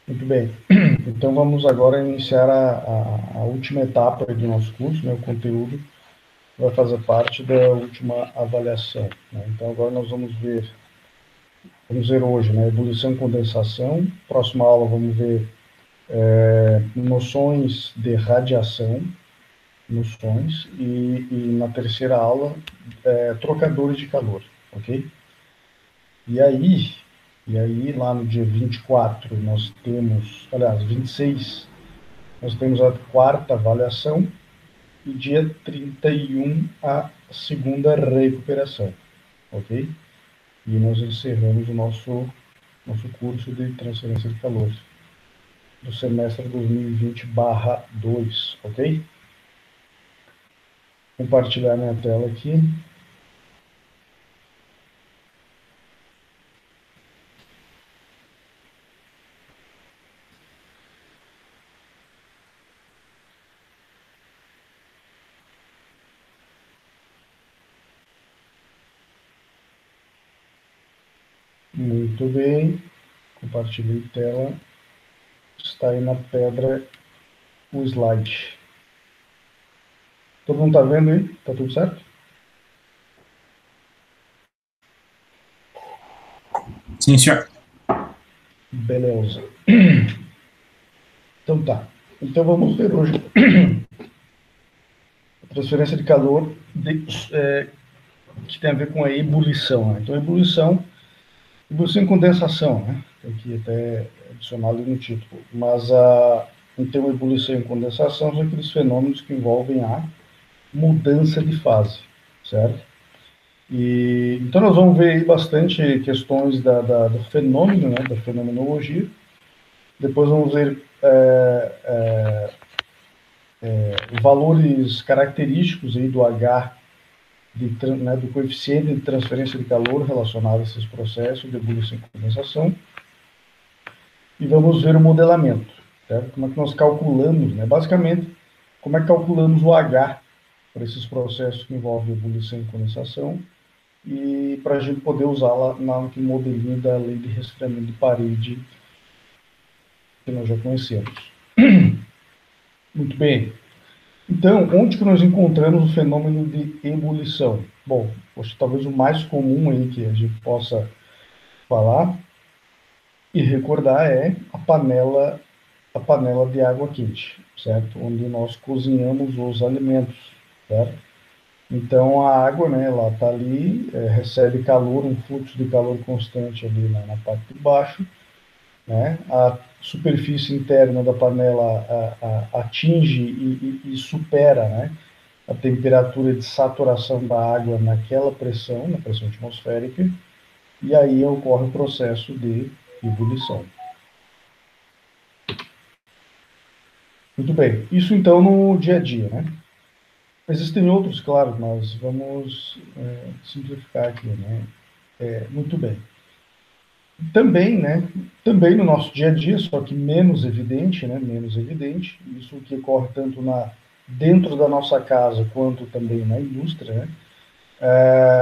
Muito bem. Então vamos agora iniciar a última etapa do nosso curso, né? O conteúdo vai fazer parte da última avaliação, né? Então agora nós vamos ver hoje, né? Ebulição e condensação. Próxima aula vamos ver noções de radiação, noções, e na terceira aula, trocadores de calor, ok? E aí, lá no dia 24, nós temos, aliás, 26, nós temos a quarta avaliação e dia 31 a segunda recuperação, ok? E nós encerramos o nosso curso de transferência de calor do semestre 2020/2, ok? Compartilhar minha tela aqui. Muito bem. Compartilhei tela. Está aí na pedra o slide. Todo mundo está vendo aí? Está tudo certo? Sim, senhor. Beleza. Então tá. Então vamos ver hoje a transferência de calor que tem a ver com a ebulição, né? Então, ebulição e condensação, né? Tem que até adicionar ali no título. Mas então, ebulição e condensação são aqueles fenômenos que envolvem a mudança de fase, certo? E então nós vamos ver aí bastante questões do fenômeno, né? Da fenomenologia. Depois vamos ver valores característicos aí do H do coeficiente de transferência de calor relacionado a esses processos de ebulição e condensação. E vamos ver o modelamento, certo? Como é que nós calculamos, né? Basicamente, como é que calculamos o H para esses processos que envolvem ebulição e condensação e para a gente poder usá-la naquele modelinho da lei de resfriamento de parede que nós já conhecemos. Muito bem. Então, onde que nós encontramos o fenômeno de ebulição? Bom, acho que talvez o mais comum aí que a gente possa falar e recordar é a panela de água quente, certo? Onde nós cozinhamos os alimentos, certo? Então a água, né, ela está ali, recebe calor, um fluxo de calor constante ali na parte de baixo, né? A superfície interna da panela atinge e supera, né, a temperatura de saturação da água naquela pressão, na pressão atmosférica, e aí ocorre o processo de ebulição. Muito bem. Isso então no dia a dia, né? Existem outros, claro, mas vamos simplificar aqui, né? Muito bem. Também, né? Também no nosso dia a dia, só que menos evidente, né? Menos evidente. Isso que ocorre tanto dentro da nossa casa quanto também na indústria, né?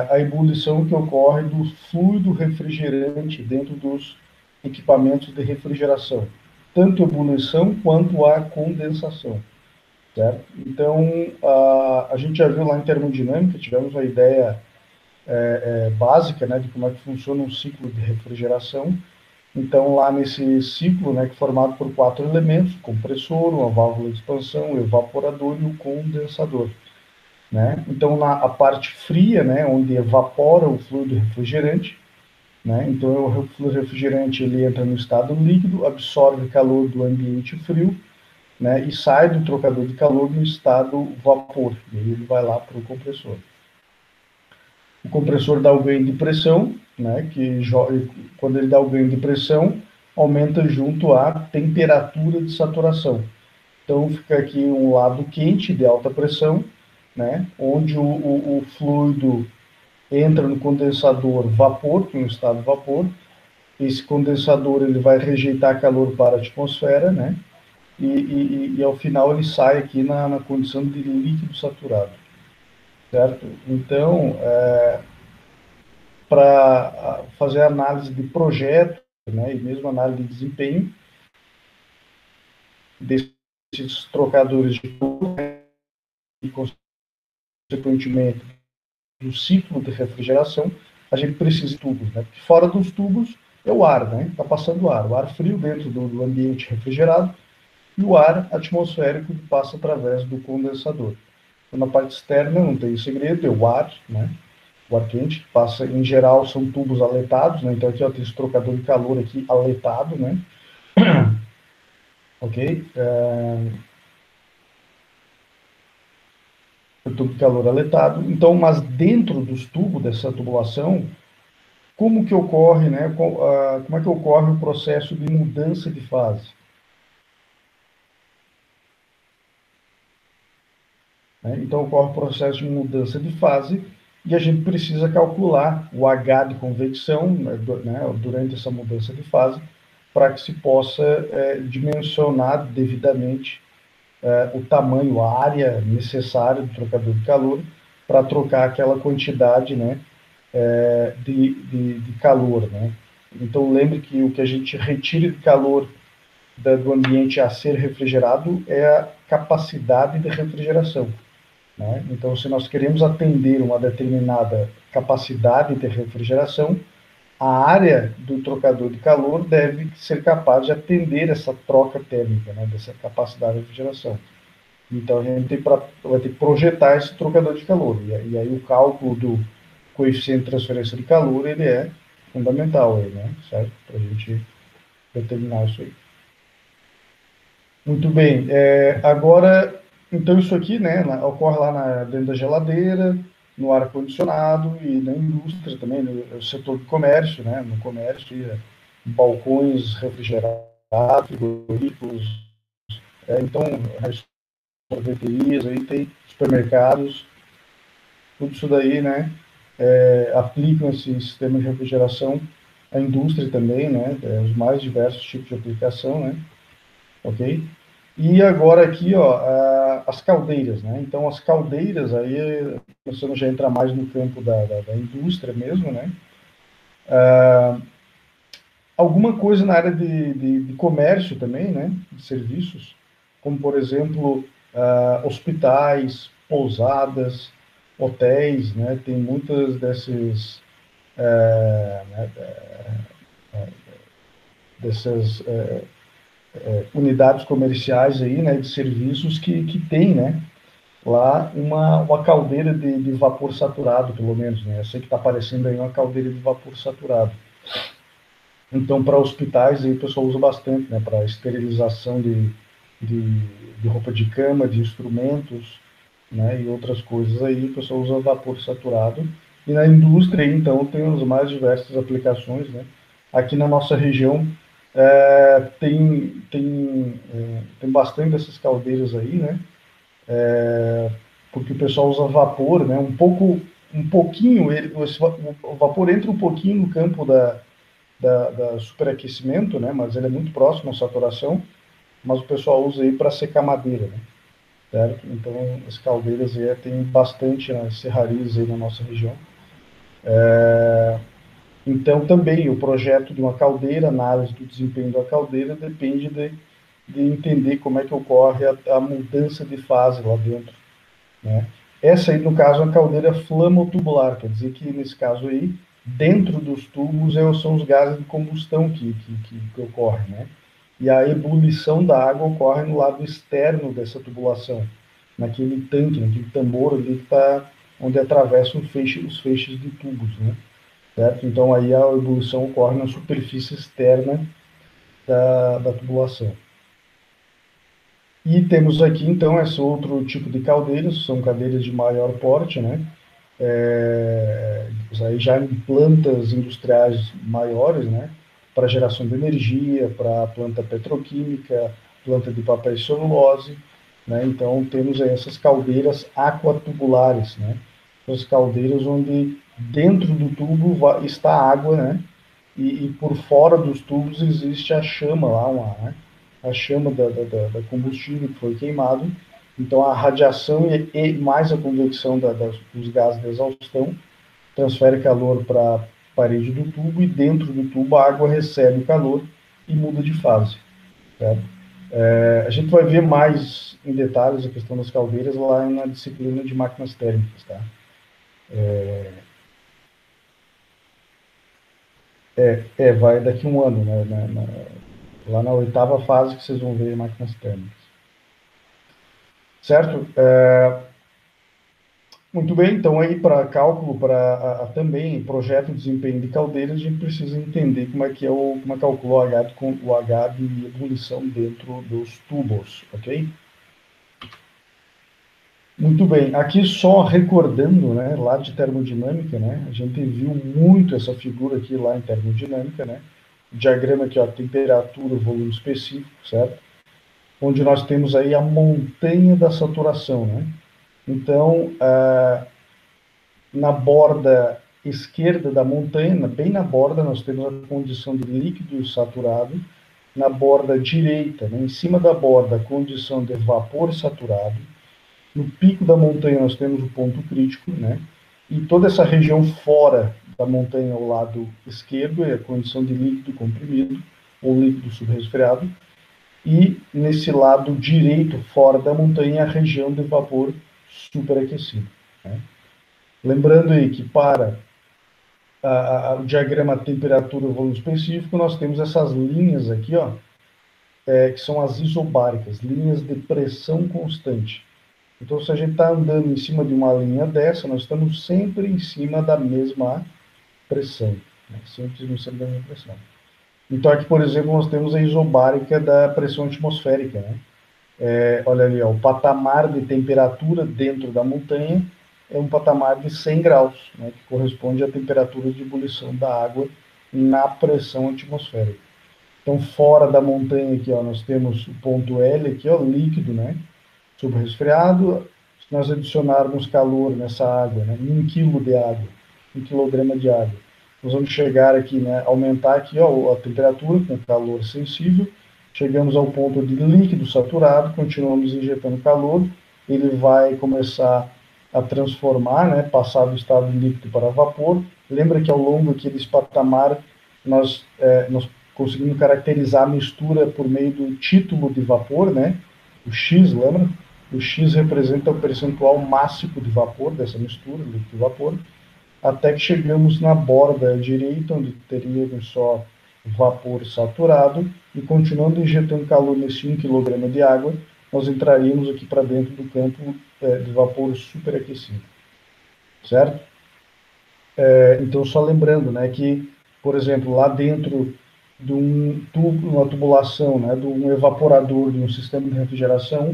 A ebulição que ocorre do fluido refrigerante dentro dos equipamentos de refrigeração, tanto a ebulição quanto a condensação, certo? Então, a gente já viu lá em termodinâmica, tivemos uma ideia básica, né, de como é que funciona um ciclo de refrigeração. Então, lá nesse ciclo, né, que é formado por 4 elementos, compressor, uma válvula de expansão, o evaporador e o condensador, né? Então, a parte fria, né, onde evapora o fluido refrigerante, né? Então, o fluido refrigerante ele entra no estado líquido, absorve calor do ambiente frio, né, e sai do trocador de calor no estado vapor, e aí ele vai lá para o compressor. O compressor dá o ganho de pressão, né, quando ele dá o ganho de pressão, aumenta junto à temperatura de saturação. Então, fica aqui um lado quente de alta pressão, né, onde o fluido entra no condensador vapor, que é um estado de vapor. Esse condensador ele vai rejeitar calor para a atmosfera, né, e ao final ele sai aqui na condição de líquido saturado, certo? Então, para fazer análise de projeto, né, e mesmo análise de desempenho, desses trocadores de calor e, consequentemente, do ciclo de refrigeração, a gente precisa de tubos, né? Porque fora dos tubos é o ar, né? Está passando o ar frio dentro do ambiente refrigerado e o ar atmosférico que passa através do condensador. Então, na parte externa não tem segredo, é o ar, né? O ar quente que passa, em geral, são tubos aletados, né? Então aqui ó, tem esse trocador de calor aqui aletado, né? Ok? O tubo de calor aletado. Então, mas dentro dos tubos dessa tubulação, como que ocorre, né? Como é que ocorre o processo de mudança de fase? Né? Então, ocorre o processo de mudança de fase e a gente precisa calcular o H de convecção, né, durante essa mudança de fase, para que se possa dimensionar devidamente o tamanho, a área necessária do trocador de calor para trocar aquela quantidade, né, de calor. Né? Então, lembre que o que a gente retira de calor do ambiente a ser refrigerado é a capacidade de refrigeração. Né? Então, se nós queremos atender uma determinada capacidade de refrigeração, a área do trocador de calor deve ser capaz de atender essa troca térmica, né, dessa capacidade de refrigeração. Então, a gente vai ter que projetar esse trocador de calor. E aí o cálculo do coeficiente de transferência de calor, ele é fundamental, aí, né, certo? Para a gente determinar isso aí. Muito bem. Agora, então isso aqui, né, ocorre lá dentro da geladeira, no ar-condicionado e na indústria também, no setor do comércio, né, no comércio, balcões refrigerados, frigoríficos, então, sorveterias, aí tem supermercados, tudo isso daí, né, aplicam esse sistema de refrigeração à indústria também, né, os mais diversos tipos de aplicação, né, ok? E agora aqui, ó, as caldeiras, né? Então, as caldeiras, aí, começando já a entrar mais no campo da indústria mesmo, né? Alguma coisa na área de comércio também, né? De serviços, como, por exemplo, hospitais, pousadas, hotéis, né? Tem muitas desses, né, dessas unidades comerciais aí, né? De serviços que tem, né? Lá uma caldeira de vapor saturado, pelo menos, né? Eu sei que está aparecendo aí uma caldeira de vapor saturado. Então, para hospitais, aí o pessoal usa bastante, né? Para esterilização de roupa de cama, de instrumentos, né? E outras coisas aí, o pessoal usa vapor saturado. E na indústria, então, tem as mais diversas aplicações, né? Aqui na nossa região, tem bastante dessas caldeiras aí, né? Porque o pessoal usa vapor, né? Um pouquinho, o vapor entra um pouquinho no campo da superaquecimento, né? Mas ele é muito próximo à saturação, mas o pessoal usa aí para secar madeira, né? Certo? Então, as caldeiras aí tem bastante nas serrarias aí na nossa região. Então, também o projeto de uma caldeira, análise do desempenho da caldeira, depende de entender como é que ocorre a mudança de fase lá dentro, né? Essa aí, no caso, é uma caldeira flamotubular, quer dizer que, nesse caso aí, dentro dos tubos são os gases de combustão que ocorrem, né? E a ebulição da água ocorre no lado externo dessa tubulação, naquele tanque, naquele tambor ali que está onde atravessam os feixes de tubos, né? Certo? Então aí a ebulição ocorre na superfície externa da tubulação. E temos aqui, então, esse outro tipo de caldeiras, são caldeiras de maior porte, né? Aí já em plantas industriais maiores, né? Para geração de energia, para planta petroquímica, planta de papel e celulose, né? Então, temos aí essas caldeiras aquatubulares, né? As caldeiras onde dentro do tubo está a água, né? E por fora dos tubos existe a chama lá, né? A chama da combustível que foi queimado. Então, a radiação e mais a convecção dos gases de exaustão transfere calor para a parede do tubo e dentro do tubo a água recebe o calor e muda de fase. Certo? A gente vai ver mais em detalhes a questão das caldeiras lá na disciplina de máquinas térmicas, tá? Vai daqui um ano, né? Lá na oitava fase que vocês vão ver máquinas térmicas. Certo? Muito bem, então aí para cálculo, para também projeto de desempenho de caldeiras, a gente precisa entender como é que calcula o H de ebulição dentro dos tubos, ok? Muito bem, aqui só recordando, né, lá de termodinâmica, né, a gente viu muito essa figura aqui lá em termodinâmica, né, o diagrama aqui, ó, temperatura, volume específico, certo? Onde nós temos aí a montanha da saturação, né? Então, na borda esquerda da montanha, bem na borda, nós temos a condição de líquido saturado. Na borda direita, né, em cima da borda, a condição de vapor saturado. No pico da montanha, nós temos o ponto crítico, né? E toda essa região fora da montanha, ao lado esquerdo, é a condição de líquido comprimido, ou líquido subresfriado. E nesse lado direito, fora da montanha, a região de vapor superaquecido, né? Lembrando aí que para o diagrama temperatura e volume específico, nós temos essas linhas aqui, ó, que são as isobáricas, linhas de pressão constante. Então, se a gente está andando em cima de uma linha dessa, nós estamos sempre em cima da mesma pressão, né? Sempre em cima da mesma pressão. Então, aqui, por exemplo, nós temos a isobárica da pressão atmosférica, né? Olha ali, ó, o patamar de temperatura dentro da montanha é um patamar de 100 graus, né, que corresponde à temperatura de ebulição da água na pressão atmosférica. Então, fora da montanha aqui, ó, nós temos o ponto L aqui, ó, líquido, né, subresfriado. Se nós adicionarmos calor nessa água, né, 1 quilo de água, 1 quilograma de água, nós vamos chegar aqui, né, aumentar aqui, ó, a temperatura com calor sensível. Chegamos ao ponto de líquido saturado, continuamos injetando calor, ele vai começar a transformar, né, passar do estado líquido para vapor. Lembra que ao longo aqui desse patamar nós conseguimos caracterizar a mistura por meio do título de vapor, né? O X, lembra? O X representa o percentual máximo de vapor dessa mistura, líquido e vapor, até que chegamos na borda direita, onde teríamos só vapor saturado, e continuando injetando calor nesse 1 kg de água, nós entraríamos aqui para dentro do campo de vapor superaquecido, certo? Então, só lembrando, né, que, por exemplo, lá dentro de um tubo, uma tubulação, né, de um evaporador, de um sistema de refrigeração,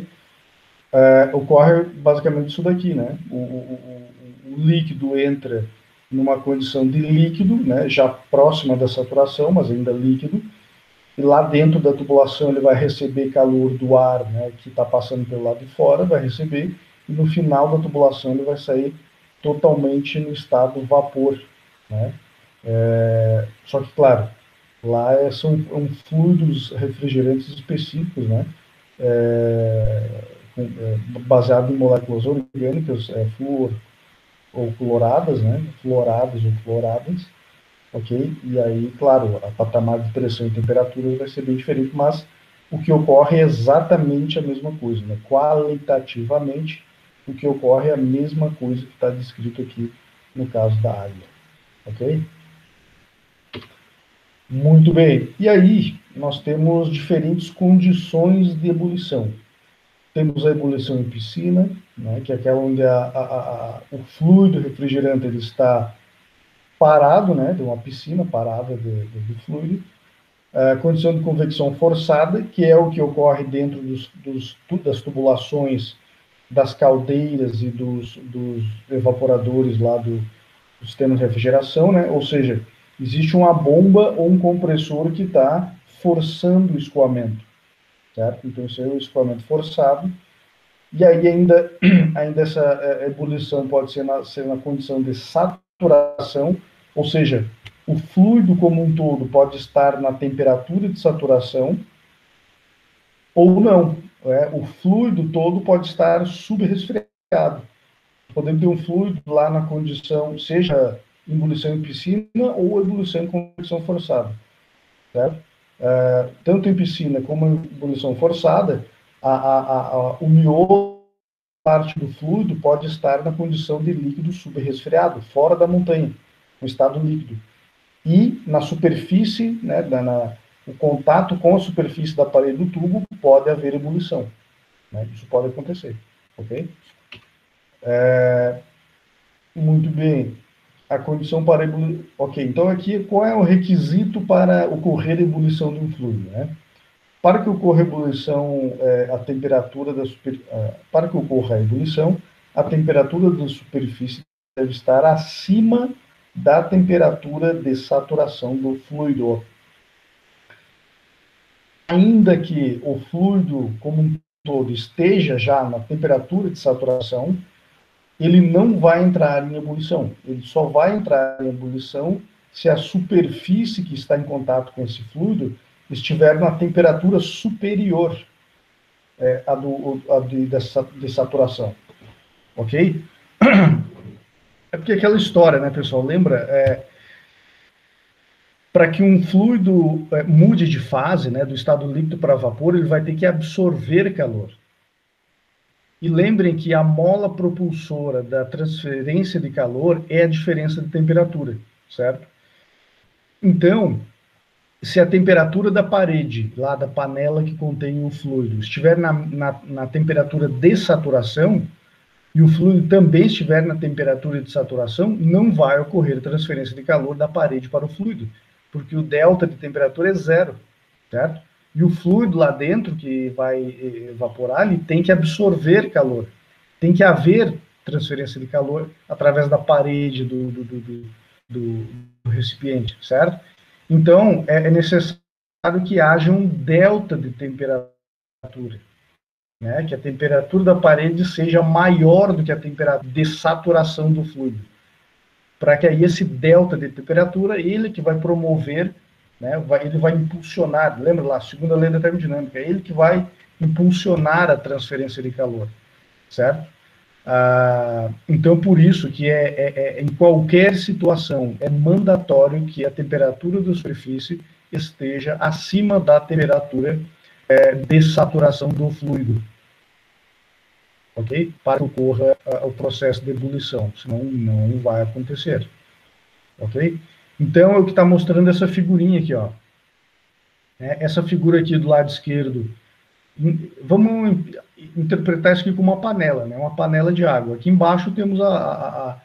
ocorre basicamente isso daqui, né? O líquido entra numa condição de líquido, né, já próxima da saturação, mas ainda líquido, e lá dentro da tubulação ele vai receber calor do ar, né, que está passando pelo lado de fora, vai receber, e no final da tubulação ele vai sair totalmente no estado vapor, né? Só que, claro, lá são fluidos refrigerantes específicos, né? Baseado em moléculas orgânicas, flúor ou cloradas, né? Fluoradas ou cloradas, ok? E aí, claro, a patamar de pressão e temperatura vai ser bem diferente, mas o que ocorre é exatamente a mesma coisa, né? Qualitativamente, o que ocorre é a mesma coisa que está descrito aqui no caso da água, ok? Muito bem. E aí, nós temos diferentes condições de ebulição. Temos a ebulição em piscina, né, que é aquela onde o fluido refrigerante ele está parado, né, de uma piscina parada de fluido. A condição de convecção forçada, que é o que ocorre dentro das tubulações, das caldeiras e dos evaporadores lá do sistema de refrigeração, né? Ou seja, existe uma bomba ou um compressor que está forçando o escoamento, certo? Então, isso é o escoamento forçado. E aí, ainda essa ebulição pode ser na condição de saturação, ou seja, o fluido como um todo pode estar na temperatura de saturação, ou não. O fluido todo pode estar subresfriado. Podemos ter um fluido lá na condição, seja ebulição em piscina ou ebulição em convecção forçada, certo? tanto em piscina como em ebulição forçada, o miolo, parte do fluido, pode estar na condição de líquido subresfriado, fora da montanha, no estado líquido. E na superfície, né, o contato com a superfície da parede do tubo, pode haver ebulição. Né? Isso pode acontecer, ok? Muito bem. A condição para ebulição... Ok, então aqui, qual é o requisito para ocorrer a ebulição de um fluido, né? Para que ocorra a ebulição, para que ocorra a ebulição, a temperatura da superfície deve estar acima da temperatura de saturação do fluido. Ainda que o fluido como um todo esteja já na temperatura de saturação, ele não vai entrar em ebulição. Ele só vai entrar em ebulição se a superfície que está em contato com esse fluido estiver na temperatura superior de saturação. Ok? É porque aquela história, né, pessoal? Lembra? Para que um fluido mude de fase, né, do estado líquido para vapor, ele vai ter que absorver calor. E lembrem que a mola propulsora da transferência de calor é a diferença de temperatura, certo? Então, se a temperatura da parede, lá da panela que contém o fluido, estiver na temperatura de saturação, e o fluido também estiver na temperatura de saturação, não vai ocorrer transferência de calor da parede para o fluido, porque o delta de temperatura é zero, certo? E o fluido lá dentro, que vai evaporar, ele tem que absorver calor. Tem que haver transferência de calor através da parede do recipiente, certo? Então, é necessário que haja um delta de temperatura, né? Que a temperatura da parede seja maior do que a temperatura de saturação do fluido. Para que aí esse delta de temperatura, ele que vai promover, né, ele vai impulsionar, lembra lá, a segunda lei da termodinâmica, ele que vai impulsionar a transferência de calor, certo? Então, por isso que em qualquer situação é mandatório que a temperatura da superfície esteja acima da temperatura de saturação do fluido, ok? Para que ocorra o processo de ebulição, senão não vai acontecer, ok? Então, é o que está mostrando essa figurinha aqui, ó. Essa figura aqui do lado esquerdo, vamos interpretar isso aqui como uma panela, né? Uma panela de água. Aqui embaixo temos a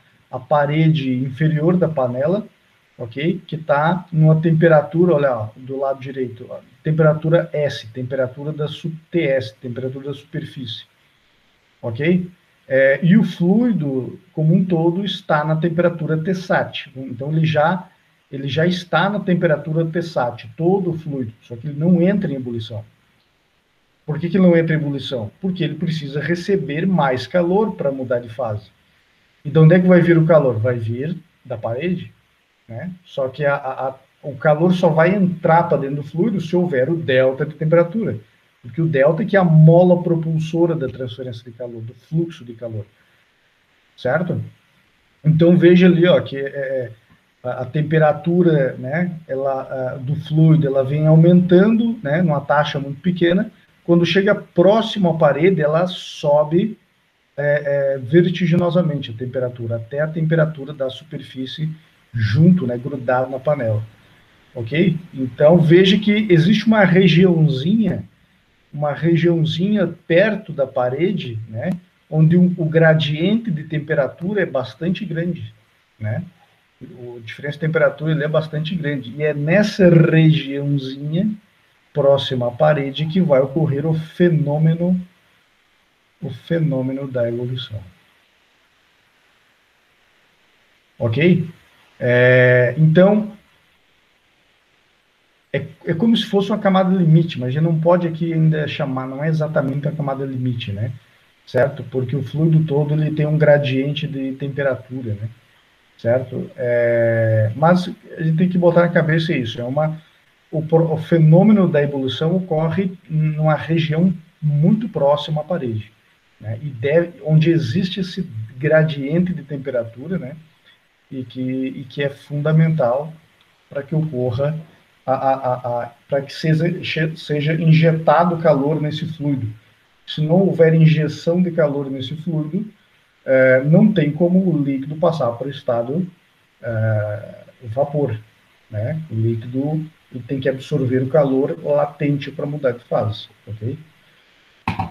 parede inferior da panela, ok? Que está numa temperatura, olha, ó, do lado direito, ó, temperatura S, temperatura da TS, temperatura da superfície, ok? E o fluido, como um todo, está na temperatura Tsat. Então, ele já está na temperatura Tsat, todo o fluido, só que ele não entra em ebulição. Por que não entra em ebulição? Porque ele precisa receber mais calor para mudar de fase. E de onde é que vai vir o calor? Vai vir da parede, né? Só que o calor só vai entrar para dentro do fluido se houver o delta de temperatura. Porque o delta é que é a mola propulsora da transferência de calor, do fluxo de calor. Certo? Então veja ali, ó, que a temperatura, né, do fluido, ela vem aumentando, né, numa taxa muito pequena. Quando chega próximo à parede, ela sobe vertiginosamente a temperatura, até a temperatura da superfície junto, né, grudado na panela. Ok? Então, veja que existe uma regiãozinha perto da parede, né, onde o gradiente de temperatura é bastante grande, né? A diferença de temperatura ele é bastante grande. E é nessa regiãozinha próxima à parede que vai ocorrer o fenômeno da evolução. Ok? Então, é como se fosse uma camada limite, mas a gente não pode aqui ainda chamar, não é exatamente a camada limite, né? Certo? Porque o fluido todo ele tem um gradiente de temperatura, né? Certo? Mas a gente tem que botar na cabeça isso, o fenômeno da ebulição ocorre numa região muito próxima à parede, né? Onde existe esse gradiente de temperatura, né? E que é fundamental para que ocorra para que seja injetado calor nesse fluido. Se não houver injeção de calor nesse fluido, não tem como o líquido passar para o estado vapor, né? O líquido ele tem que absorver o calor latente para mudar de fase, ok?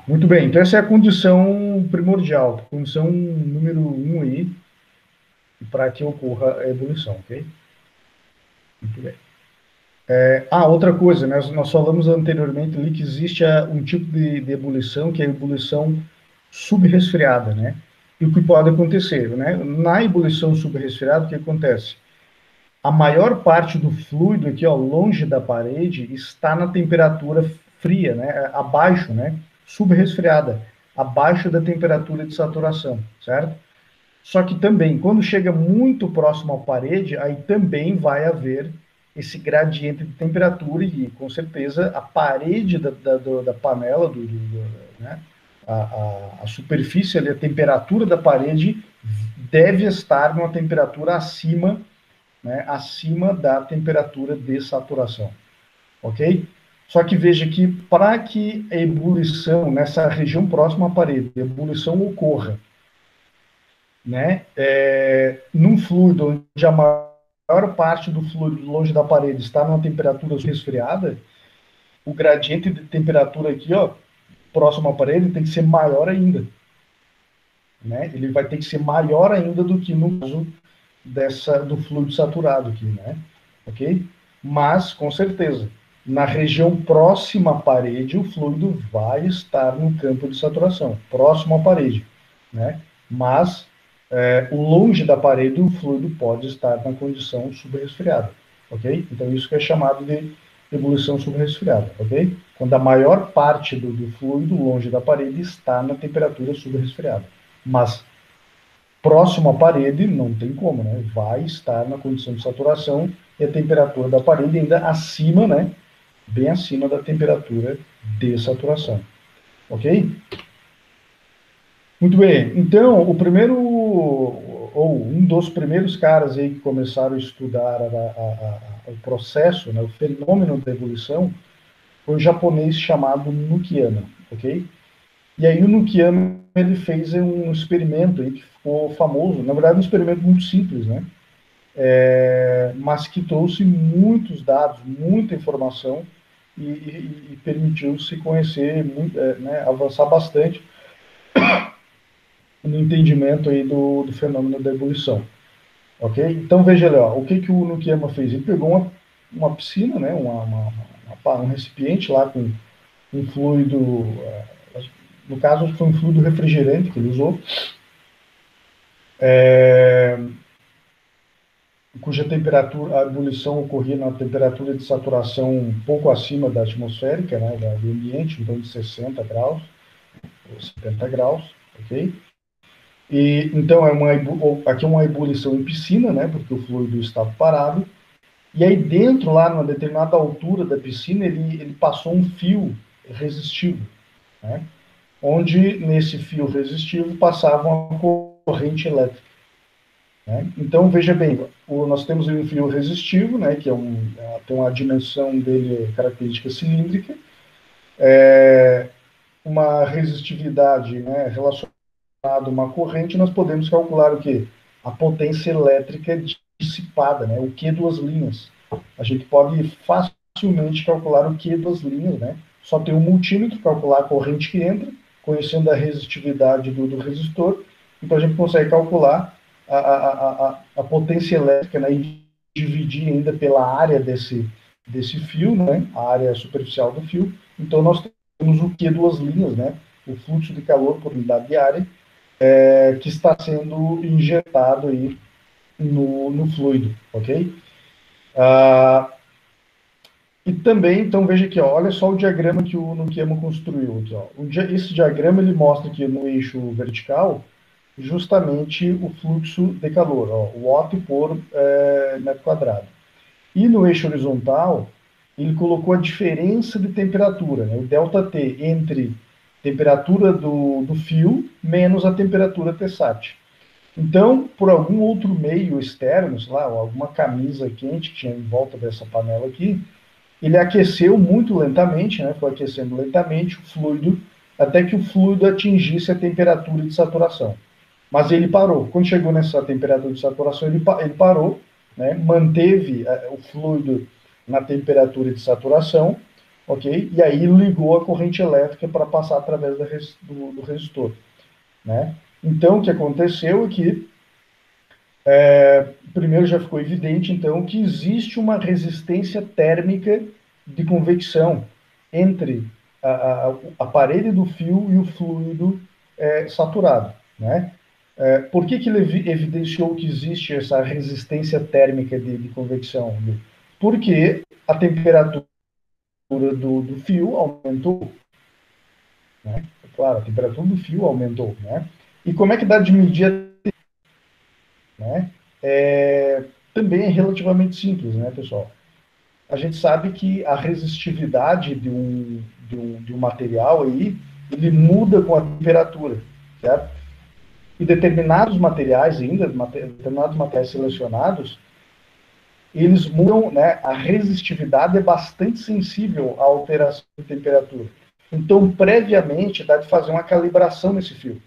Muito bem, então essa é a condição primordial, condição número 1 aí, para que ocorra a ebulição, ok? Muito bem. Outra coisa, né? Nós falamos anteriormente ali que existe um tipo de ebulição, que é a ebulição subresfriada, né? E o que pode acontecer, né? Na ebulição subresfriada, o que acontece? A maior parte do fluido aqui, ó, longe da parede, está na temperatura fria, né? Abaixo, né? Subresfriada, abaixo da temperatura de saturação, certo? Só que também, quando chega muito próximo à parede, aí também vai haver esse gradiente de temperatura e, com certeza, a parede da panela, né, a superfície, ali, a temperatura da parede deve estar numa temperatura acima, né, acima da temperatura de saturação, ok? Só que veja que para que a ebulição, nessa região próxima à parede, a ebulição ocorra, né? Num fluido onde a maior parte do fluido longe da parede está numa temperatura resfriada, o gradiente de temperatura aqui, ó, próximo à parede, tem que ser maior ainda, né? Ele vai ter que ser maior ainda do que no caso do fluido saturado aqui, né? Ok? Mas, com certeza, na região próxima à parede, o fluido vai estar no campo de saturação, próximo à parede, né? Mas o longe da parede, o fluido pode estar na condição subresfriada, ok? Então, isso que é chamado de ebulição subresfriada, ok? Quando a maior parte do fluido longe da parede está na temperatura subresfriada. Mas próximo à parede, não tem como, né? Vai estar na condição de saturação e a temperatura da parede ainda acima, né? Bem acima da temperatura de saturação, ok? Muito bem, então, o primeiro, ou um dos primeiros caras aí que começaram a estudar o processo, né, o fenômeno da ebulição, foi um japonês chamado Nukiyama, ok? E aí o Nukiyama, ele fez um experimento aí que ficou famoso, na verdade um experimento muito simples, né? Mas que trouxe muitos dados, muita informação e permitiu se conhecer, né, avançar bastante no entendimento aí do fenômeno da ebulição, ok? Então veja ali, ó, o que o Nukiyama fez? Ele pegou uma piscina, né, um recipiente lá com um fluido, no caso foi um fluido refrigerante que ele usou, cuja temperatura, a ebulição ocorria na temperatura de saturação um pouco acima da atmosférica, né, do ambiente, então de 60 graus, ou 70 graus, ok? E, então, aqui é uma ebulição em piscina, né, porque o fluido estava parado, e aí dentro, lá, numa determinada altura da piscina, ele passou um fio resistivo, né, onde nesse fio resistivo passava uma corrente elétrica. Né? Então, veja bem, nós temos um fio resistivo, né, que tem uma dimensão dele, característica cilíndrica, uma resistividade, né, relacionada a uma corrente, nós podemos calcular o quê? A potência elétrica dissipada, né, o Q duas linhas. A gente pode facilmente calcular o Q duas linhas, né? Só tem um multímetro, calcular a corrente que entra, conhecendo a resistividade do resistor, então a gente consegue calcular a potência elétrica, né, e dividir ainda pela área desse fio, né, a área superficial do fio. Então nós temos o Q duas linhas, né, o fluxo de calor por unidade de área, que está sendo injetado aí no fluido, ok? E também, então veja aqui, ó, olha só o diagrama que o Nukiyama construiu aqui, ó. Esse diagrama ele mostra aqui no eixo vertical justamente o fluxo de calor, ó, watt por metro quadrado. E no eixo horizontal, ele colocou a diferença de temperatura, né, o ΔT, entre temperatura do fio menos a temperatura Tsat. Então, por algum outro meio externo, sei lá, alguma camisa quente que tinha em volta dessa panela aqui, ele aqueceu muito lentamente, né, foi aquecendo lentamente o fluido, até que o fluido atingisse a temperatura de saturação. Mas ele parou. Quando chegou nessa temperatura de saturação, ele parou, né, manteve o fluido na temperatura de saturação, ok? E aí ligou a corrente elétrica para passar através do resistor, né? Então, o que aconteceu é que, primeiro já ficou evidente, então, que existe uma resistência térmica de convecção entre a parede do fio e o fluido saturado, né? Por que ele evidenciou que existe essa resistência térmica de convecção? Porque a temperatura do fio aumentou, né? Claro, a temperatura do fio aumentou, né? E como é que dá de medir, né? Também é relativamente simples, né, pessoal? A gente sabe que a resistividade de um material aí, ele muda com a temperatura, certo? E determinados materiais ainda, determinados materiais selecionados, eles mudam, né? A resistividade é bastante sensível à alteração de temperatura. Então, previamente, dá de fazer uma calibração nesse fio,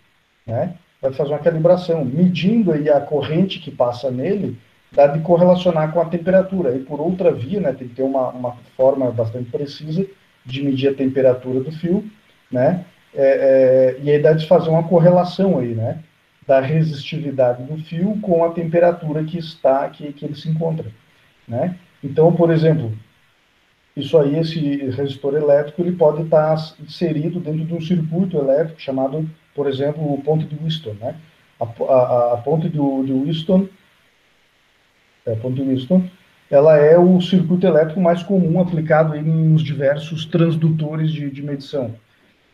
né? Dá de fazer uma calibração, medindo aí a corrente que passa nele, dá de correlacionar com a temperatura. E por outra via, né? Tem que ter uma forma bastante precisa de medir a temperatura do fio, né? E aí dá de fazer uma correlação aí, né? Da resistividade do fio com a temperatura que ele se encontra, né? Então, por exemplo, isso aí, esse resistor elétrico, ele pode estar inserido dentro de um circuito elétrico chamado, por exemplo, o ponto de Wheatstone, né? A ponte de Wheatstone, ela é o circuito elétrico mais comum aplicado aí nos diversos transdutores de medição,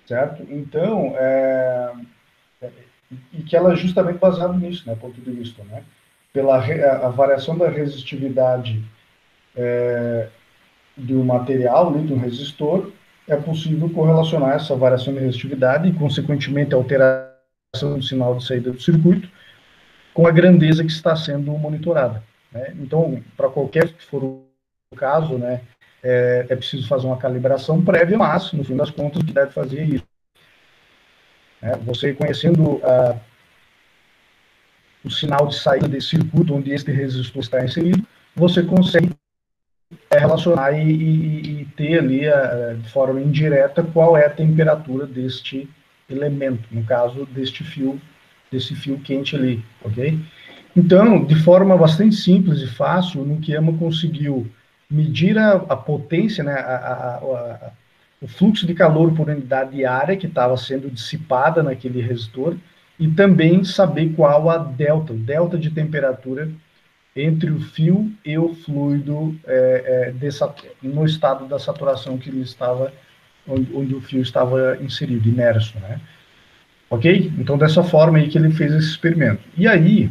certo? Então, e que ela é justamente baseada nisso, né, ponto de vista, né? Pela a variação da resistividade de um material, de um resistor, é possível correlacionar essa variação de resistividade e, consequentemente, a alteração do sinal de saída do circuito com a grandeza que está sendo monitorada, né? Então, para qualquer que for o caso, né, é preciso fazer uma calibração prévia, mas, no fim das contas, o que deve fazer é isso, né? Você conhecendo o sinal de saída desse circuito onde este resistor está inserido, você consegue relacionar e ter ali, de forma indireta, qual é a temperatura deste elemento, no caso desse fio quente ali, ok? Então, de forma bastante simples e fácil, o Nukiyama conseguiu medir a potência, né, o fluxo de calor por unidade de área que estava sendo dissipada naquele resistor, e também saber qual o delta de temperatura entre o fio e o fluido no estado da saturação que ele estava, onde o fio estava inserido, imerso, né? Ok? Então, dessa forma aí que ele fez esse experimento. E aí,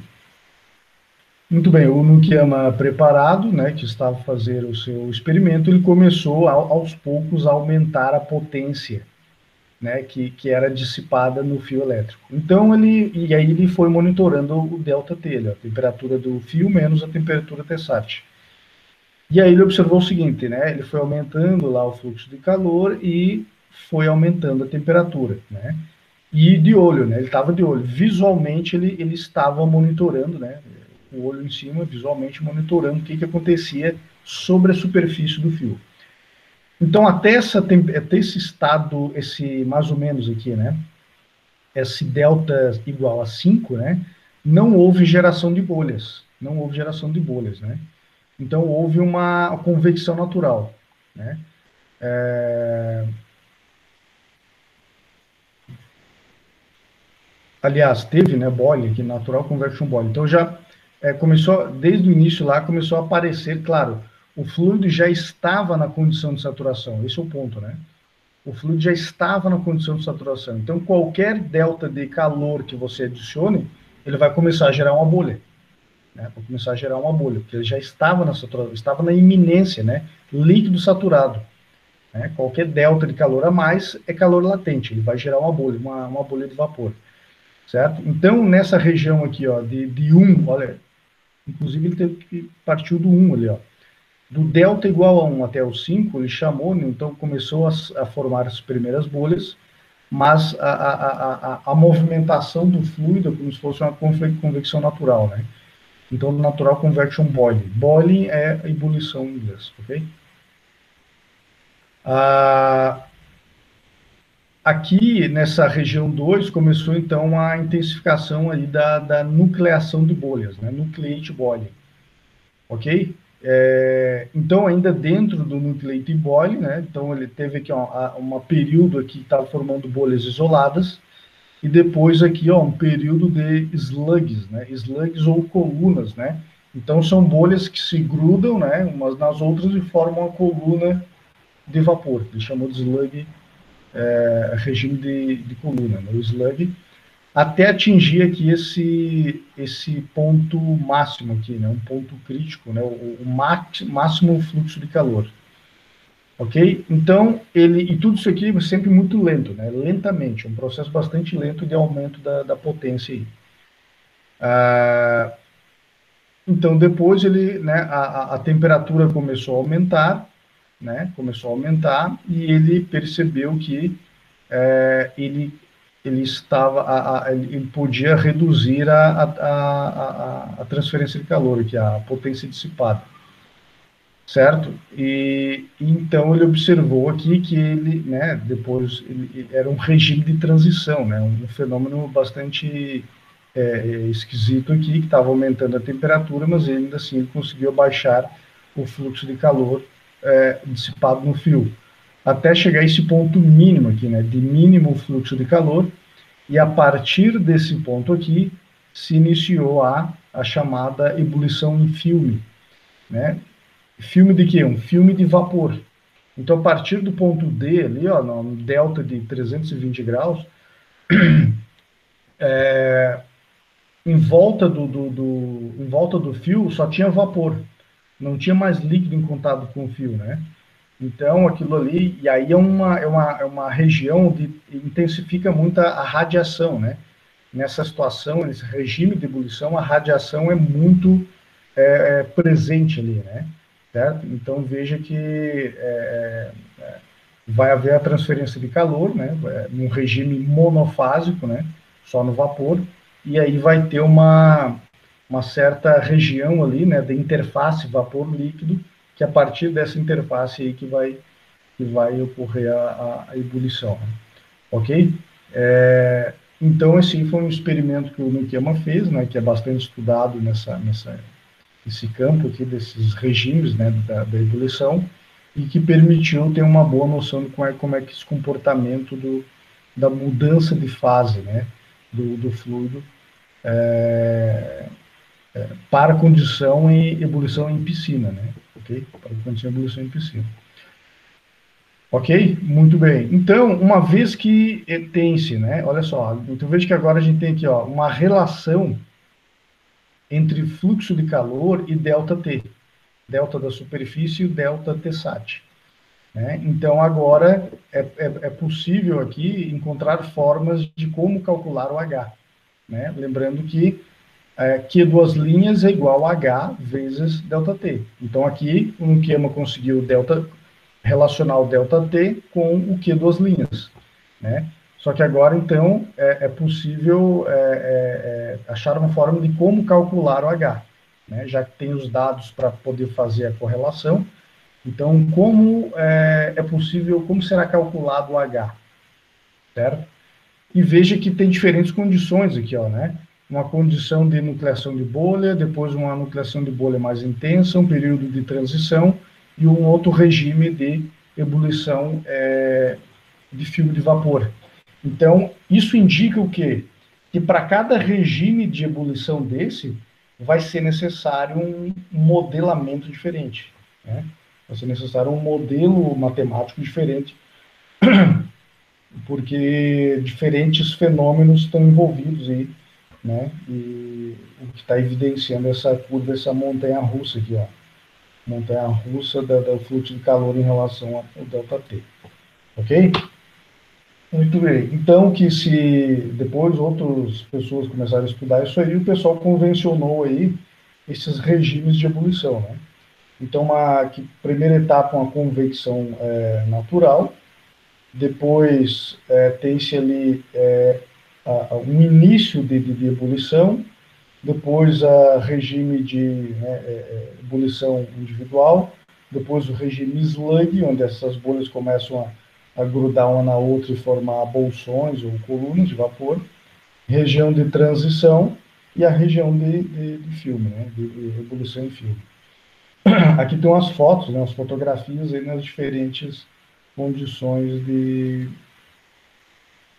muito bem, o Nukiyama preparado, né, que estava a fazer o seu experimento, ele começou aos poucos a aumentar a potência, né, que era dissipada no fio elétrico. Então e aí ele foi monitorando o delta T, a temperatura do fio menos a temperatura Tsat. E aí ele observou o seguinte, né, ele foi aumentando lá o fluxo de calor e foi aumentando a temperatura, né? E de olho, né? Ele estava de olho. Visualmente ele estava monitorando, né? O olho em cima, visualmente monitorando o que acontecia sobre a superfície do fio. Então, até esse estado, esse mais ou menos aqui, né? Esse delta igual a 5, né? Não houve geração de bolhas. Não houve geração de bolhas, né? Então, houve uma convecção natural, né? Aliás, teve, né, bolha, que natural convection bolha. Então, já começou, desde o início lá, começou a aparecer, claro, o fluido já estava na condição de saturação. Esse é o ponto, né? O fluido já estava na condição de saturação. Então, qualquer delta de calor que você adicione, ele vai começar a gerar uma bolha, né? Vai começar a gerar uma bolha, porque ele já estava na saturação, estava na iminência, né? Líquido saturado, né? Qualquer delta de calor a mais é calor latente, ele vai gerar uma bolha, uma bolha de vapor, certo? Então, nessa região aqui, ó, de 1, olha, inclusive ele teve que partiu do 1 ali, ó. Do delta igual a 1 até o 5, ele chamou, então começou a formar as primeiras bolhas, mas a movimentação do fluido é como se fosse uma convecção natural, né? Então, natural convection boiling. Boiling é ebulição em inglês, ok? Aqui, nessa região 2, começou, então, a intensificação aí da nucleação de bolhas, né? Nucleate boiling, ok? Então, ainda dentro do nucleate boiling, né? Então, ele teve aqui um período aqui que estava formando bolhas isoladas, e depois aqui, um período de slugs, né? Slugs ou colunas, né? Então, são bolhas que se grudam, né? Umas nas outras e formam uma coluna de vapor. Ele chamou de slug, regime de coluna, né? O slug, até atingir aqui esse ponto máximo aqui, né? Um ponto crítico, né? O máximo fluxo de calor. Ok? Então, e tudo isso aqui é sempre muito lento, né? Lentamente, um processo bastante lento de aumento da potência aí. Então, depois né, a temperatura começou a aumentar, né? Começou a aumentar e ele percebeu que ele podia reduzir a transferência de calor, que é a potência dissipada. Certo? E então ele observou aqui que ele, né, depois ele era um regime de transição, né, um fenômeno bastante esquisito aqui, que estava aumentando a temperatura, mas ainda assim ele conseguiu baixar o fluxo de calor dissipado no fio, até chegar a esse ponto mínimo aqui, né, de mínimo fluxo de calor, e a partir desse ponto aqui se iniciou a chamada ebulição em filme, né? Filme de quê? Um filme de vapor. Então, a partir do ponto D, ali, ó, no delta de 320 graus, em volta em volta do fio só tinha vapor. Não tinha mais líquido em contato com o fio, né? Então, aquilo ali, e aí é uma região onde intensifica muito a radiação, né? Nessa situação, nesse regime de ebulição, a radiação é muito presente ali, né? Certo? Então, veja que vai haver a transferência de calor, né? Num regime monofásico, né? Só no vapor, e aí vai ter uma certa região ali, né? De interface vapor-líquido, que a partir dessa interface aí que vai ocorrer a ebulição, ok? Então, esse foi um experimento que o Nikema fez, né? Que é bastante estudado nesse campo aqui desses regimes, né, da ebulição, e que permitiu ter uma boa noção de como é que esse comportamento da mudança de fase, né, do fluido para condição em ebulição em piscina, né, ok? Para condição de ebulição em piscina. Ok? Muito bem. Então, uma vez que tem-se, né, olha só, então veja que agora a gente tem aqui, ó, uma relação entre fluxo de calor e ΔT, delta da superfície e o delta Tsat. Né? Então, agora é possível aqui encontrar formas de como calcular o H. Né? Lembrando que Q duas linhas é igual a H vezes ΔT. Então, aqui o Nikema conseguiu relacionar o ΔT com o Q duas linhas. Né? Só que agora, então, é possível achar uma forma de como calcular o H, né? Já que tem os dados para poder fazer a correlação. Então, como é possível, como será calculado o H? Certo? E veja que tem diferentes condições aqui, ó, né? Uma condição de nucleação de bolha, depois uma nucleação de bolha mais intensa, um período de transição e um outro regime de ebulição de filme de vapor. Então, isso indica o quê? Que para cada regime de ebulição desse, vai ser necessário um modelamento diferente. Né? Vai ser necessário um modelo matemático diferente, porque diferentes fenômenos estão envolvidos aí, né? E o que está evidenciando essa curva, essa montanha-russa aqui, ó. Montanha-russa do fluxo de calor em relação ao ΔT. Ok? Muito bem. Então, que se depois outras pessoas começaram a estudar isso aí, o pessoal convencionou aí esses regimes de ebulição, né? Então, primeira etapa, uma convecção natural, depois tem-se ali um início de ebulição, depois regime de ebulição individual, depois o regime slug, onde essas bolhas começam a grudar uma na outra e formar bolsões ou colunas de vapor, região de transição e a região de filme, né, de ebulição em filme. Aqui tem umas fotos, né, as fotografias aí nas diferentes condições de...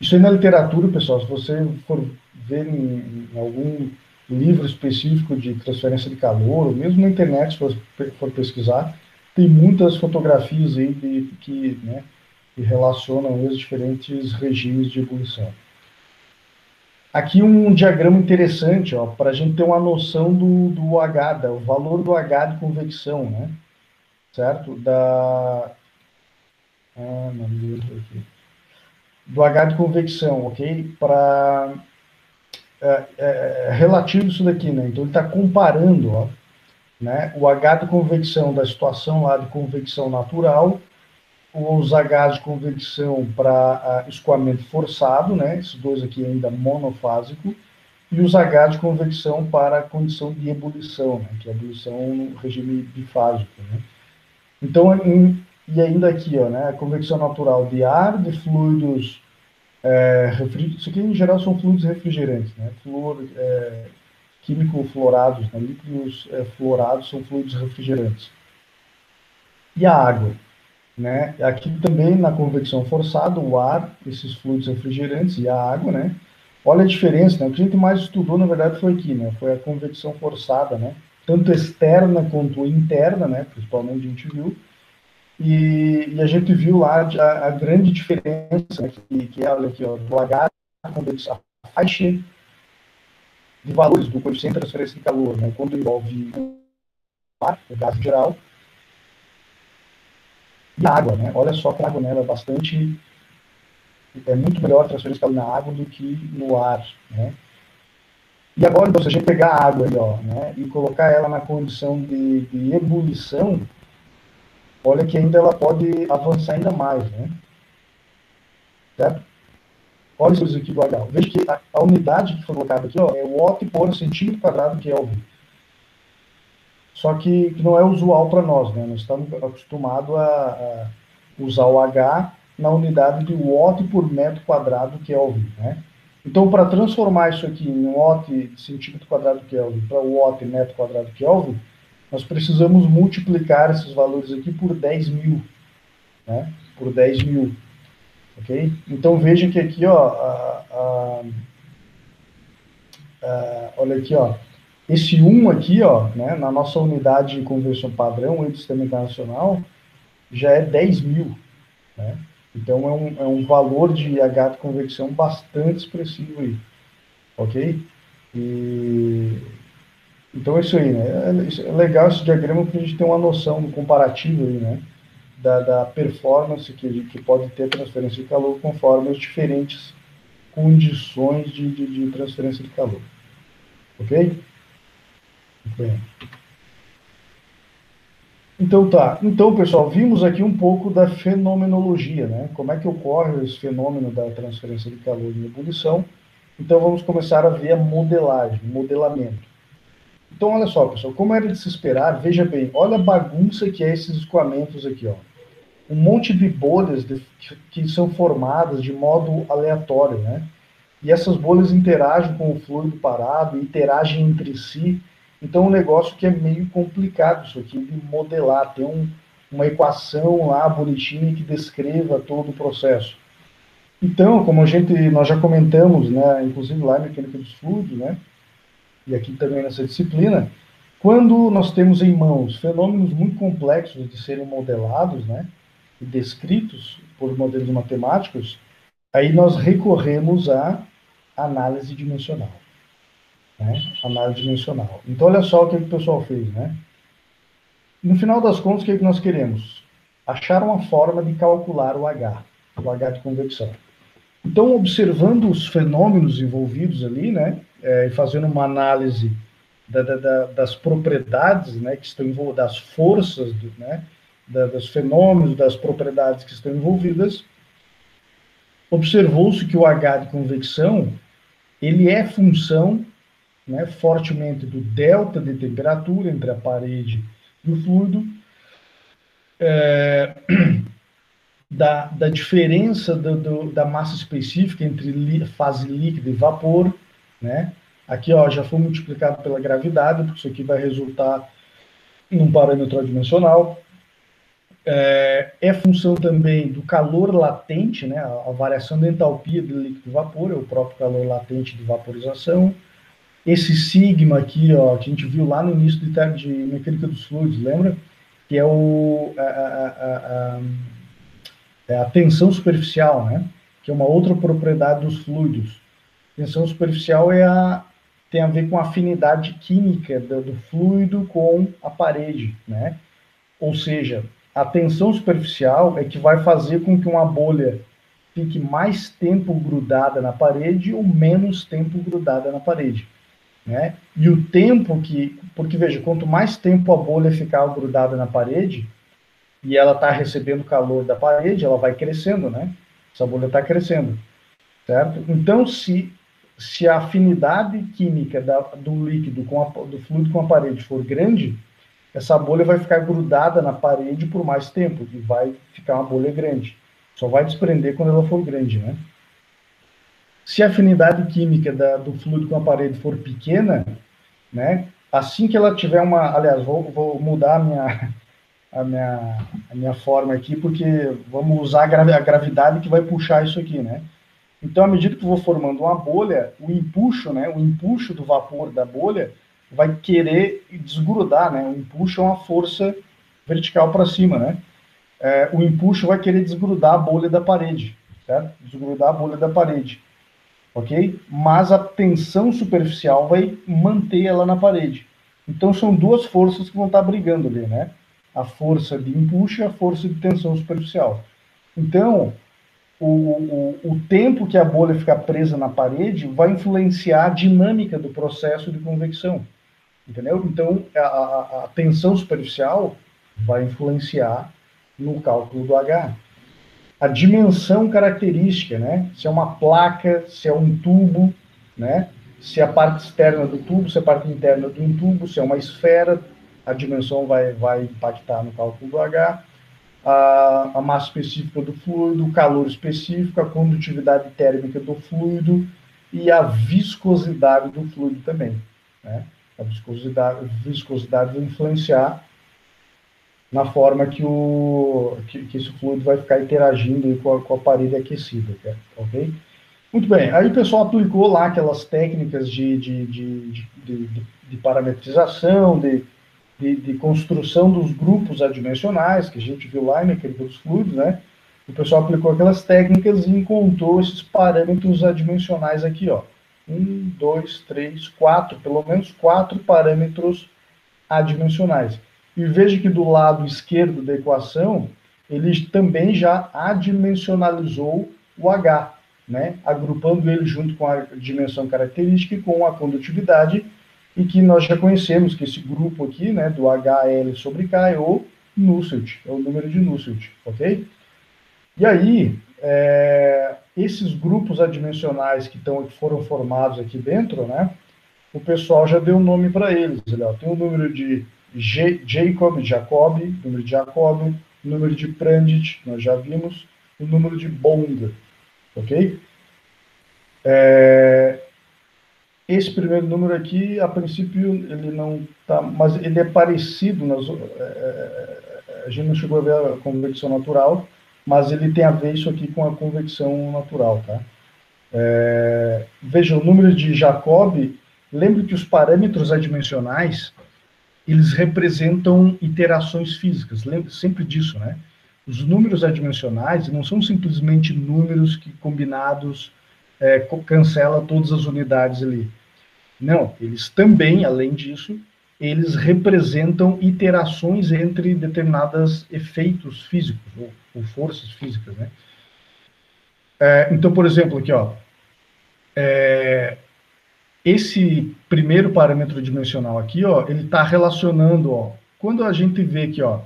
Isso aí na literatura, pessoal, se você for ver em algum livro específico de transferência de calor, ou mesmo na internet, se for pesquisar, tem muitas fotografias aí né, que relacionam os diferentes regimes de ebulição. Aqui um diagrama interessante, para a gente ter uma noção do H, o valor do H de convecção, né? Certo? Não me lembro aqui. Do H de convecção, ok? Relativo isso daqui, né? Então ele está comparando, né? O H de convecção da situação lá de convecção natural, os H de convecção para escoamento forçado, né? Esses dois aqui ainda monofásico, e os H de convecção para a condição de ebulição, né? Que é a ebulição no regime bifásico, né? Então, e ainda aqui, né? A convecção natural de ar, de fluidos isso aqui em geral são fluidos refrigerantes, né? Químico fluorados, né? Líquidos fluorados são fluidos refrigerantes. E a água, né? Aqui também na convecção forçada, o ar, esses fluidos refrigerantes e a água, né? Olha a diferença, né? O que a gente mais estudou, na verdade, foi aqui, né? Foi a convecção forçada, né? Tanto externa quanto interna, né? Principalmente a gente viu. E a gente viu lá a grande diferença, né? que é, olha aqui, do H, a faixa de valores do coeficiente de transferência de calor, né? Quando envolve o ar, o gás em geral, e a água, né? Olha só que a água, né? Ela é muito melhor a transferência de calor na água do que no ar, né? E agora, então, se a gente pegar a água aí, né, e colocar ela na condição de ebulição, olha que ainda ela pode avançar ainda mais, né? Certo? Olha isso aqui do H. Veja que a unidade que foi colocada aqui é o watt por centímetro quadrado Kelvin. Só que não é usual para nós, né? Nós estamos acostumados a usar o H na unidade de watt por metro quadrado Kelvin, né? Então, para transformar isso aqui em watt centímetro quadrado Kelvin para watt metro quadrado Kelvin, nós precisamos multiplicar esses valores aqui por 10.000, né? Por 10.000, ok? Então, veja que aqui, olha aqui, esse 1 aqui, né, na nossa unidade de conversão padrão do Sistema Internacional, já é 10.000, né? Então, é um valor de H de convecção bastante expressivo aí, ok? Então, é isso aí, né? É legal esse diagrama porque a gente tem uma noção comparativa aí, né? Da performance que pode ter transferência de calor conforme as diferentes condições de transferência de calor. Ok? Bem. Então tá. Então, pessoal, vimos aqui um pouco da fenomenologia, né? Como é que ocorre esse fenômeno da transferência de calor em ebulição. Então, vamos começar a ver a modelagem, modelamento. Então, olha só, pessoal, como era de se esperar, veja bem, olha a bagunça que é esses escoamentos aqui, um monte de bolhas que são formadas de modo aleatório, né? E essas bolhas interagem com o fluido parado, interagem entre si. Então, é um negócio que é meio complicado isso aqui de modelar. Tem uma equação lá bonitinha que descreva todo o processo. Então, como nós já comentamos, né, inclusive lá em Mecânica dos Fluidos, né, e aqui também nessa disciplina, quando nós temos em mãos fenômenos muito complexos de serem modelados, né, e descritos por modelos matemáticos, aí nós recorremos à análise dimensional. Né? Análise dimensional. Então, olha só o que o pessoal fez, né? No final das contas, o que nós queremos? Achar uma forma de calcular o H de convecção. Então, observando os fenômenos envolvidos ali, né, e fazendo uma análise das propriedades, né, que estão envolvidas, das forças, né, dos fenômenos, das propriedades que estão envolvidas, observou-se que o H de convecção, ele é função, né, fortemente do delta de temperatura entre a parede e o fluido, da diferença da massa específica entre fase líquida e vapor, né? Aqui, ó, já foi multiplicado pela gravidade, porque isso aqui vai resultar num parâmetro adimensional. É função também do calor latente, né? A variação da entalpia de líquido e vapor, é o próprio calor latente de vaporização. Esse sigma aqui, ó, que a gente viu lá no início de mecânica dos fluidos, lembra? Que é a tensão superficial, né? Que é uma outra propriedade dos fluidos. Tensão superficial tem a ver com a afinidade química do fluido com a parede, né? Ou seja, a tensão superficial é que vai fazer com que uma bolha fique mais tempo grudada na parede ou menos tempo grudada na parede, né? E o tempo porque veja, quanto mais tempo a bolha ficar grudada na parede e ela está recebendo calor da parede, ela vai crescendo, né? Essa bolha está crescendo, certo? Então, se a afinidade química do líquido do fluido com a parede for grande, essa bolha vai ficar grudada na parede por mais tempo e vai ficar uma bolha grande. Só vai desprender quando ela for grande, né? Se a afinidade química do fluido com a parede for pequena, né? Assim que ela tiver aliás, vou mudar a minha forma aqui, porque vamos usar a gravidade que vai puxar isso aqui, né? Então, à medida que eu vou formando uma bolha, o empuxo do vapor da bolha vai querer desgrudar, né? O empuxo é uma força vertical para cima, né? O empuxo vai querer desgrudar a bolha da parede, certo? Desgrudar a bolha da parede, ok? Mas a tensão superficial vai manter ela na parede. Então, são duas forças que vão estar brigando ali, né? A força de empuxo e a força de tensão superficial. Então, o tempo que a bolha ficar presa na parede vai influenciar a dinâmica do processo de convecção, entendeu? Então, a tensão superficial vai influenciar no cálculo do H. A dimensão característica, né? Se é uma placa, se é um tubo, né? Se é a parte externa do tubo, se é a parte interna de um tubo, se é uma esfera, a dimensão vai impactar no cálculo do H. A massa específica do fluido, o calor específico, a condutividade térmica do fluido e a viscosidade do fluido também, né? A viscosidade vai influenciar na forma que esse fluido vai ficar interagindo com a parede aquecida, ok? Muito bem, aí o pessoal aplicou lá aquelas técnicas de parametrização, de construção dos grupos adimensionais, que a gente viu lá em mecânica dos fluidos, né? O pessoal aplicou aquelas técnicas e encontrou esses parâmetros adimensionais aqui, ó. 1, 2, 3, 4, pelo menos 4 parâmetros adimensionais. E veja que do lado esquerdo da equação, ele também já adimensionalizou o H, né? Agrupando ele junto com a dimensão característica e com a condutividade, e que nós já conhecemos que esse grupo aqui, né, do HL sobre K é o Nusselt, é o número de Nusselt, ok? E aí, esses grupos adimensionais que foram formados aqui dentro, né, o pessoal já deu nome para eles. Ó, tem o número de Jacobi, número de Jacobi, número de Prandtl, nós já vimos, o número de Bond, ok? Esse primeiro número aqui, a princípio, ele não está, mas ele é parecido, a gente não chegou a ver a convecção natural, mas ele tem a ver isso aqui com a convecção natural, tá? Veja, o número de Jacobi, lembre que os parâmetros adimensionais, eles representam iterações físicas, lembre sempre disso, né? Os números adimensionais não são simplesmente números que combinados cancela todas as unidades ali. Não, eles também, além disso, eles representam iterações entre determinados efeitos físicos, ou forças físicas, né? Então, por exemplo, aqui, ó, esse primeiro parâmetro dimensional aqui, ó, ele está relacionando, ó, quando a gente vê aqui, ó,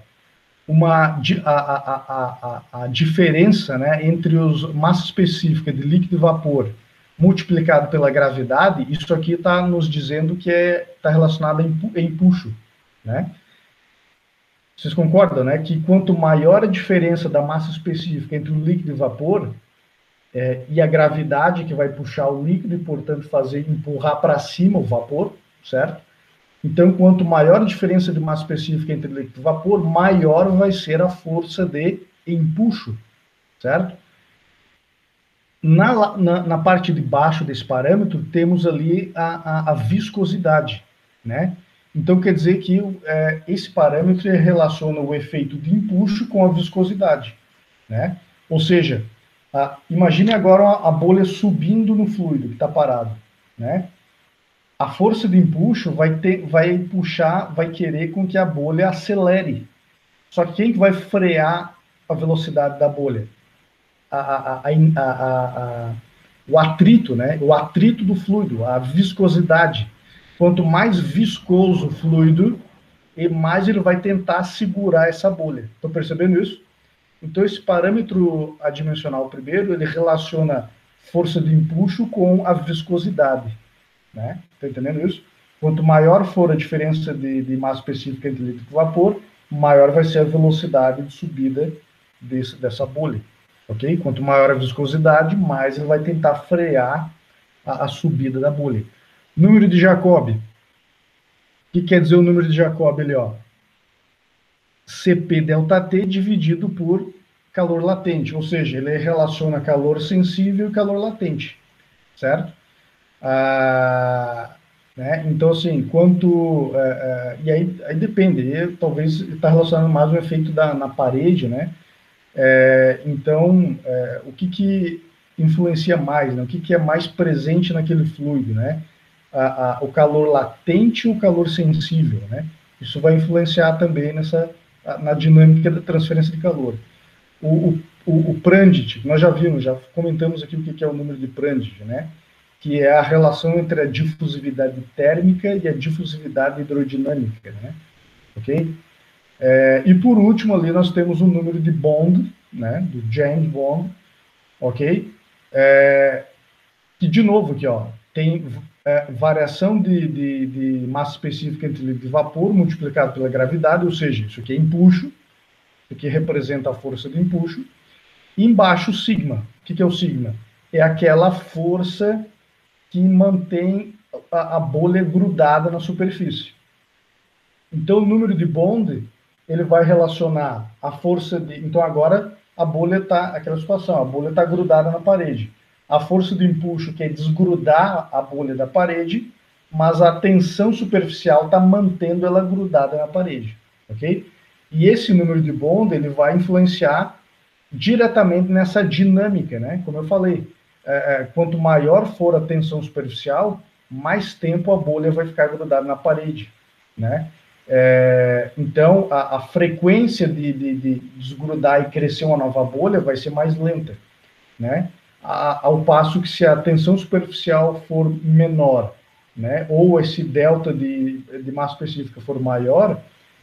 a diferença, né, entre os massa específica de líquido e vapor multiplicado pela gravidade, isso aqui está nos dizendo que está relacionado a empuxo, né? Vocês concordam, né, que quanto maior a diferença da massa específica entre o líquido e o vapor, e a gravidade que vai puxar o líquido e, portanto, empurrar para cima o vapor, certo? Então, quanto maior a diferença de massa específica entre líquido e vapor, maior vai ser a força de empuxo, certo? Na parte de baixo desse parâmetro, temos ali a viscosidade, né? Então, quer dizer que esse parâmetro relaciona o efeito de empuxo com a viscosidade, né? Ou seja, imagine agora a bolha subindo no fluido que está parado, né? A força de empuxo vai puxar, vai querer com que a bolha acelere. Só que quem que vai frear a velocidade da bolha? O atrito, né? O atrito do fluido, a viscosidade. Quanto mais viscoso o fluido, e mais ele vai tentar segurar essa bolha. Estão percebendo isso? Então, esse parâmetro adimensional primeiro, ele relaciona força de empuxo com a viscosidade, né? Está entendendo isso? Quanto maior for a diferença de massa específica entre líquido e vapor, maior vai ser a velocidade de subida dessa bolha, ok? Quanto maior a viscosidade, mais ele vai tentar frear a subida da bolha. Número de Jacob. O que quer dizer o número de Jacob ali, ó? Cp ΔT dividido por calor latente, ou seja, ele relaciona calor sensível e calor latente, certo? Né? Então, assim, e aí depende, talvez está relacionado mais ao efeito na parede, né? Então, o que influencia mais, né? O que é mais presente naquele fluido, né? O calor latente ou o calor sensível, né? Isso vai influenciar também na dinâmica da transferência de calor. O Prandtl, nós já vimos, já comentamos aqui o que é o número de Prandtl, né? Que é a relação entre a difusividade térmica e a difusividade hidrodinâmica, né? Ok? E por último ali nós temos o número de Bond, né? Do James Bond, ok? Que de novo aqui, ó, tem variação de massa específica entre líquido e vapor multiplicado pela gravidade, ou seja, isso aqui é empuxo, isso aqui representa a força de empuxo. E embaixo, sigma. O que é o sigma? É aquela força que mantém a bolha grudada na superfície. Então, o número de Bond, ele vai relacionar a força de... Então, agora, a bolha está... Aquela situação, a bolha está grudada na parede. A força de empuxo, que é desgrudar a bolha da parede, mas a tensão superficial está mantendo ela grudada na parede, ok? E esse número de Bond, ele vai influenciar diretamente nessa dinâmica, né? Como eu falei, quanto maior for a tensão superficial, mais tempo a bolha vai ficar grudada na parede, né? Então, a frequência de desgrudar e crescer uma nova bolha vai ser mais lenta, né? Ao passo que se a tensão superficial for menor, né? Ou esse delta de massa específica for maior,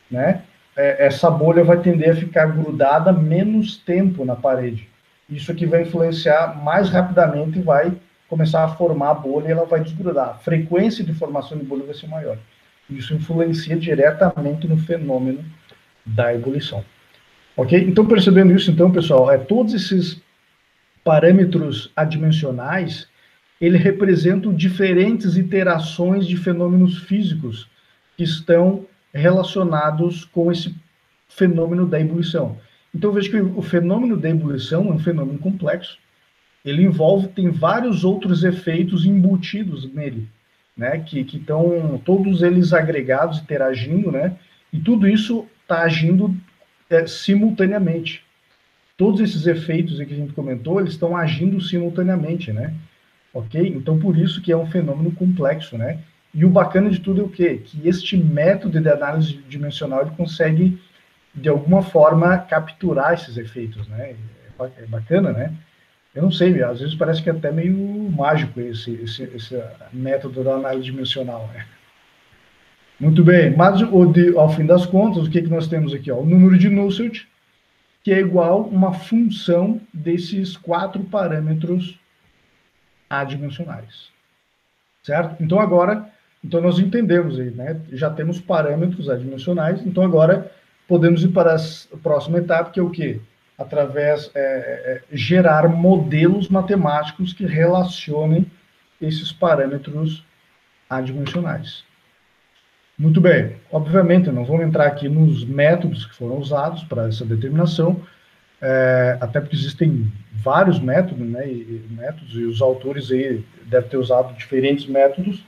né? Essa bolha vai tender a ficar grudada menos tempo na parede. Isso aqui vai influenciar mais rapidamente e vai começar a formar a bolha e ela vai desgrudar. A frequência de formação de bolha vai ser maior. Isso influencia diretamente no fenômeno da ebulição. Ok? Então, percebendo isso, então, pessoal, todos esses parâmetros adimensionais, eles representam diferentes iterações de fenômenos físicos que estão relacionados com esse fenômeno da ebulição. Então, veja que o fenômeno da ebulição é um fenômeno complexo. Ele tem vários outros efeitos embutidos nele, né? Que estão todos eles agregados, interagindo, né? E tudo isso está agindo simultaneamente. Todos esses efeitos que a gente comentou, eles estão agindo simultaneamente, né? Ok? Então, por isso que é um fenômeno complexo, né? E o bacana de tudo é o quê? Que este método de análise dimensional, ele consegue, de alguma forma, capturar esses efeitos, né? É bacana, né? Eu não sei, às vezes parece que é até meio mágico esse método da análise dimensional, né? Muito bem, mas ao fim das contas, o que nós temos aqui? Ó? O número de Nusselt, que é igual uma função desses 4 parâmetros adimensionais, certo? Então agora, nós entendemos aí, né? Já temos parâmetros adimensionais, então agora podemos ir para a próxima etapa, que é o quê? Através gerar modelos matemáticos que relacionem esses parâmetros adimensionais. Muito bem. Obviamente, não vamos entrar aqui nos métodos que foram usados para essa determinação, até porque existem vários métodos, né, e os autores aí devem ter usado diferentes métodos.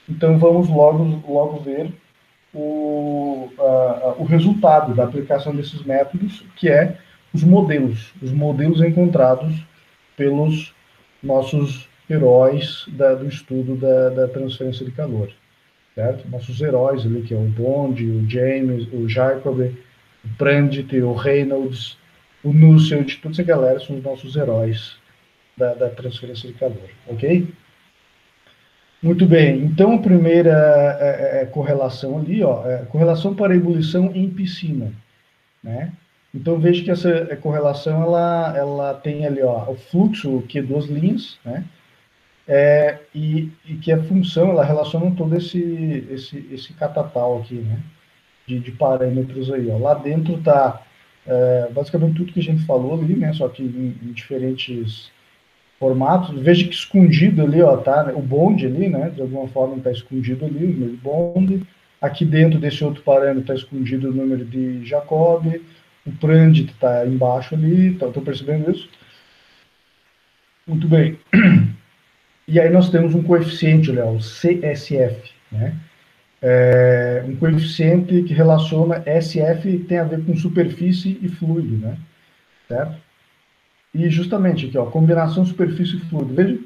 Então, vamos logo ver o resultado da aplicação desses métodos, que é os modelos encontrados pelos nossos heróis do estudo da transferência de calor. Certo? Nossos heróis ali, que é o Bond, o James, o Jacob, o Prandtl, o Reynolds, o Nusselt, toda essa galera são os nossos heróis da transferência de calor, ok? Muito bem, então a primeira correlação ali, ó, correlação para ebulição em piscina, né? Então veja que essa correlação ela tem ali, ó, o fluxo, que é 2 linhas, né? E que a função, ela relaciona todo esse catatal aqui, né, de parâmetros aí, ó. Lá dentro está basicamente tudo que a gente falou ali, né, só que em diferentes formatos. Veja que escondido ali, ó, tá, né, o bond ali, né, de alguma forma está escondido ali, o número de bond. Aqui dentro desse outro parâmetro está escondido o número de Jacob, o Prandtl está embaixo ali, estão percebendo isso? Muito bem. E aí nós temos um coeficiente, Léo, CSF, né? Um coeficiente que relaciona SF, tem a ver com superfície e fluido, né? Certo? E justamente aqui, ó, combinação superfície e fluido. Veja,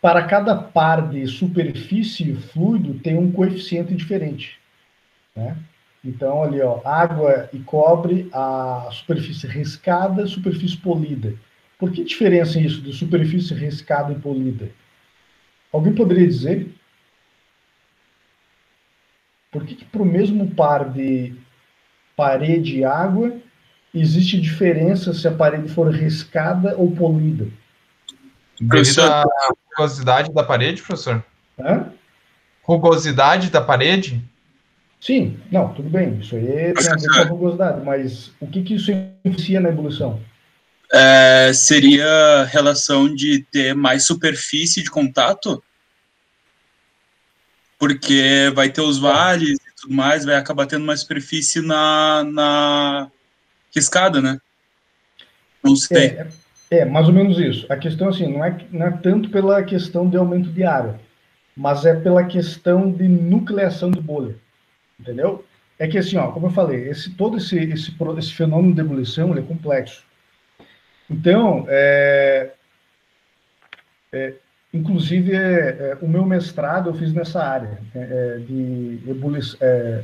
para cada par de superfície e fluido tem um coeficiente diferente, né? Então ali, ó, água e cobre, a superfície riscada, superfície polida. Por que diferença isso de superfície riscada e polida? Alguém poderia dizer? Por que para o mesmo par de parede e água existe diferença se a parede for riscada ou polida? Devido à rugosidade da parede, professor? Hã? Rugosidade da parede? Sim, não, tudo bem. Isso aí tem a ver com a rugosidade, mas o que isso influencia na evolução? Seria a relação de ter mais superfície de contato, porque vai ter os vales e tudo mais, vai acabar tendo mais superfície na riscada, né? Não sei. Mais ou menos isso. A questão, assim, não é tanto pela questão de aumento de área, mas é pela questão de nucleação de bolha, entendeu? É que, assim, ó, como eu falei, todo esse fenômeno de ebulição, ele é complexo. Então, inclusive, o meu mestrado eu fiz nessa área, de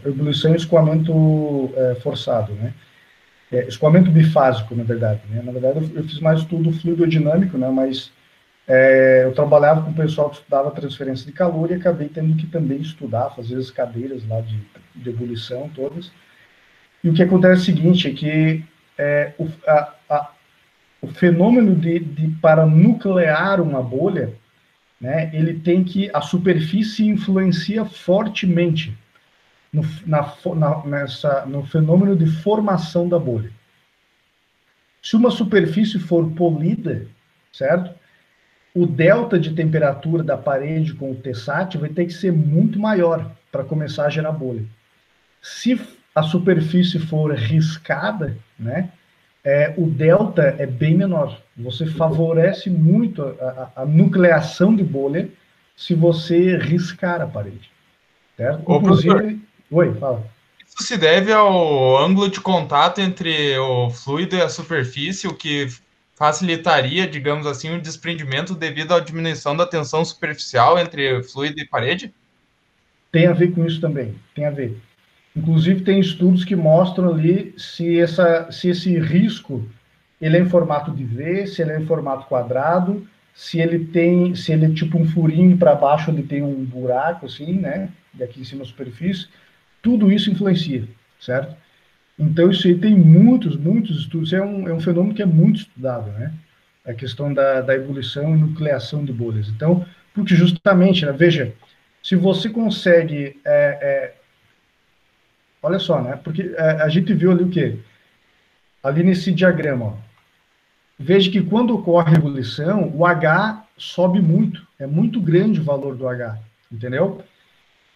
ebulição e escoamento forçado, né? Escoamento bifásico, na verdade. Né? Na verdade, eu fiz mais estudo fluidodinâmico, né? Mas eu trabalhava com o pessoal que estudava transferência de calor e acabei tendo que também estudar, fazer as cadeiras lá de ebulição todas. E o que acontece é o seguinte, é que o fenômeno para nuclear uma bolha, né, ele tem que, a superfície influencia fortemente no fenômeno de formação da bolha. Se uma superfície for polida, certo? O delta de temperatura da parede com o T-sat vai ter que ser muito maior para começar a gerar bolha. Se a superfície for riscada, né, o delta é bem menor. Você favorece muito a nucleação de bolha se você riscar a parede. Certo? Inclusive... Professor. Oi, fala. Isso se deve ao ângulo de contato entre o fluido e a superfície, o que facilitaria, digamos assim, o desprendimento devido à diminuição da tensão superficial entre fluido e parede? Tem a ver com isso também, tem a ver. Inclusive, tem estudos que mostram ali se esse risco ele é em formato de V, se ele é em formato quadrado, se ele é tipo um furinho para baixo, ele tem um buraco assim, né? Daqui em cima da superfície, tudo isso influencia, certo? Então isso aí tem muitos estudos, isso é um fenômeno que é muito estudado, né? A questão da ebulição e nucleação de bolhas. Então, porque justamente, né, veja, se você consegue, olha só, né? Porque a gente viu ali o quê? Ali nesse diagrama, ó. Veja que quando ocorre a ebulição, o H sobe muito, é muito grande o valor do H, entendeu?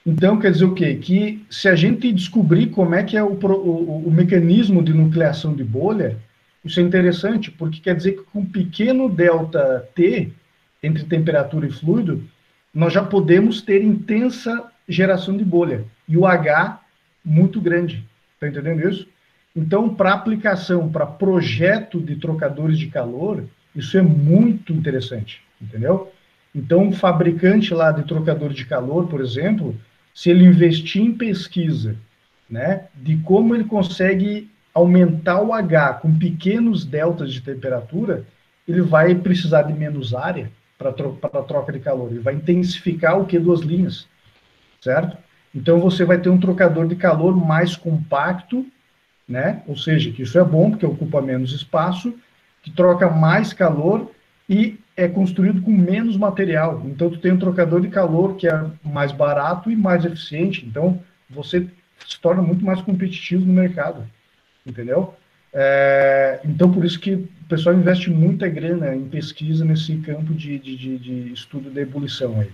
Então, quer dizer o quê? Que se a gente descobrir como é que é o mecanismo de nucleação de bolha, isso é interessante, porque quer dizer que com um pequeno delta T, entre temperatura e fluido, nós já podemos ter intensa geração de bolha, e o H muito grande. Está entendendo isso? Então, para aplicação, para projeto de trocadores de calor, isso é muito interessante, entendeu? Então, um fabricante lá de trocador de calor, por exemplo, se ele investir em pesquisa, né, de como ele consegue aumentar o H com pequenos deltas de temperatura, ele vai precisar de menos área para a troca de calor. Ele vai intensificar o Q2 linhas, certo? Então você vai ter um trocador de calor mais compacto, né? Ou seja, que isso é bom porque ocupa menos espaço, que troca mais calor e é construído com menos material. Então, tu tem um trocador de calor que é mais barato e mais eficiente. Então, você se torna muito mais competitivo no mercado, entendeu? Então, por isso que o pessoal investe muita grana em pesquisa nesse campo de estudo da ebulição aí.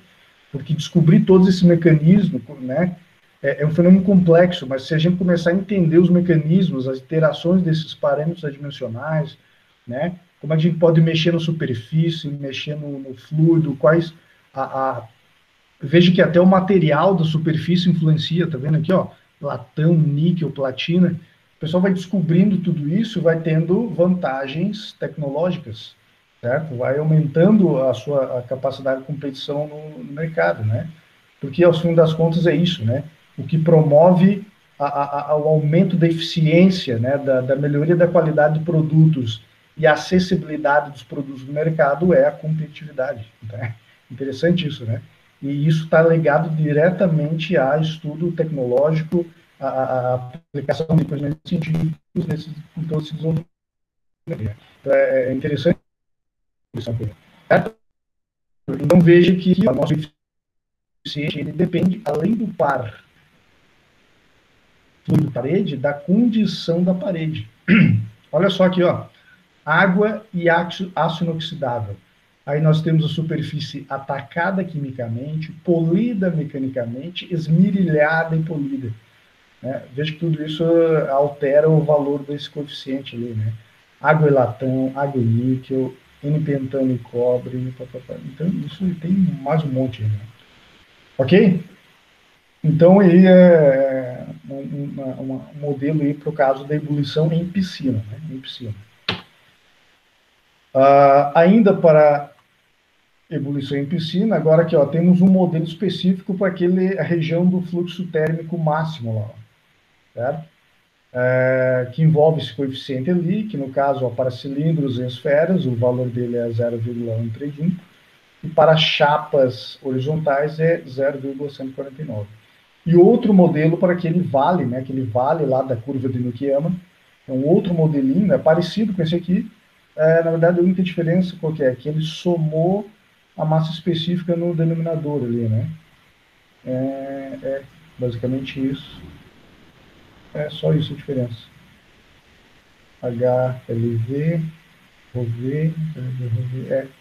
Porque descobrir todos esses mecanismos, né, é um fenômeno complexo, mas se a gente começar a entender os mecanismos, as interações desses parâmetros adimensionais, né, como a gente pode mexer na superfície, mexer no fluido, quais... Veja que até o material da superfície influencia, tá vendo aqui, ó? Latão, níquel, platina. O pessoal vai descobrindo tudo isso, vai tendo vantagens tecnológicas, certo? Vai aumentando a capacidade de competição no mercado, né? Porque, ao fim das contas, é isso, né? O que promove o aumento da eficiência, né? Da melhoria da qualidade de produtos e a acessibilidade dos produtos no mercado é a competitividade. Tá? Interessante isso, né? E isso está ligado diretamente a estudo tecnológico, a aplicação de conhecimentos científicos em todo esse desenvolvimento. Então, é interessante isso. Certo? Então, veja que a nossa eficiência ele depende, além do par fluido-parede, da condição da parede. Olha só aqui, ó. Água e aço inoxidável. Aí nós temos a superfície atacada quimicamente, polida mecanicamente, esmirilhada e polida. Né? Veja que tudo isso altera o valor desse coeficiente ali, né? Água e latão, água e níquel, N-pentano e cobre, então isso tem mais um monte, né? Ok? Então aí é um modelo aí para o caso da ebulição em piscina, né? Em piscina. Ainda para ebulição em piscina, agora aqui ó, temos um modelo específico para a região do fluxo térmico máximo lá, certo? Que envolve esse coeficiente ali, que no caso ó, para cilindros e esferas o valor dele é 0,131 e para chapas horizontais é 0,149. E outro modelo para aquele vale, né, aquele vale lá da curva de Nukiyama, é um outro modelinho, é parecido com esse aqui. Na verdade, a única diferença qual que é? Que ele somou a massa específica no denominador ali, né? Basicamente isso. É só isso a diferença. HLV, RV,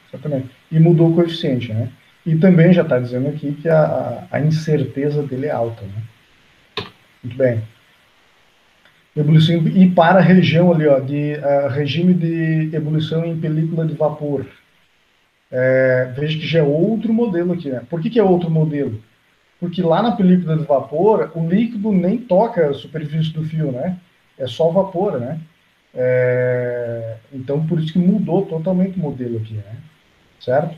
exatamente. E mudou o coeficiente, né? E também já está dizendo aqui que a incerteza dele é alta, né? Muito bem. Ebulição, e para a região ali, ó, de regime de ebulição em película de vapor. Veja que já é outro modelo aqui, né? Por que é outro modelo? Porque lá na película de vapor, o líquido nem toca a superfície do fio, né? É só vapor, né? Então, por isso que mudou totalmente o modelo aqui, né? Certo?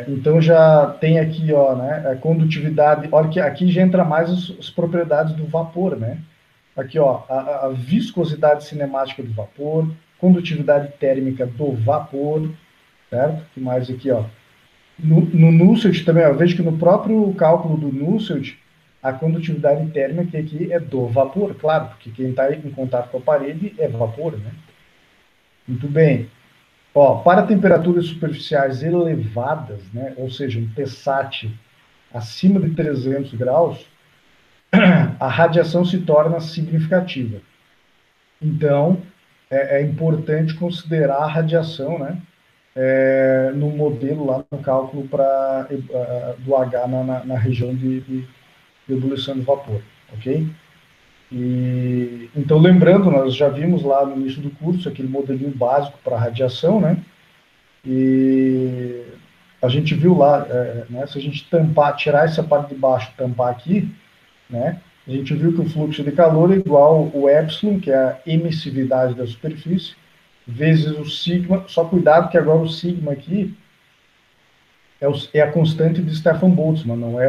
Então, já tem aqui, ó, né? A condutividade. Olha que aqui já entra mais as propriedades do vapor, né? Aqui, ó, a viscosidade cinemática do vapor, condutividade térmica do vapor, certo? Que mais aqui, ó. No Nusselt também, ó, eu vejo que no próprio cálculo do Nusselt, a condutividade térmica aqui é do vapor, claro, porque quem está em contato com a parede é vapor, né? Muito bem. Ó, para temperaturas superficiais elevadas, né, ou seja, um Psat acima de 300 graus, a radiação se torna significativa. Então, é importante considerar a radiação, né, no modelo lá, no cálculo do H na região de ebulição de vapor, ok? Então, lembrando, nós já vimos lá no início do curso aquele modelinho básico para radiação, né? E a gente viu lá, né, se a gente tirar essa parte de baixo, tampar aqui, né? A gente viu que o fluxo de calor é igual ao epsilon, que é a emissividade da superfície, vezes o sigma. Só cuidado que agora o sigma aqui é a constante de Stefan Boltzmann, não é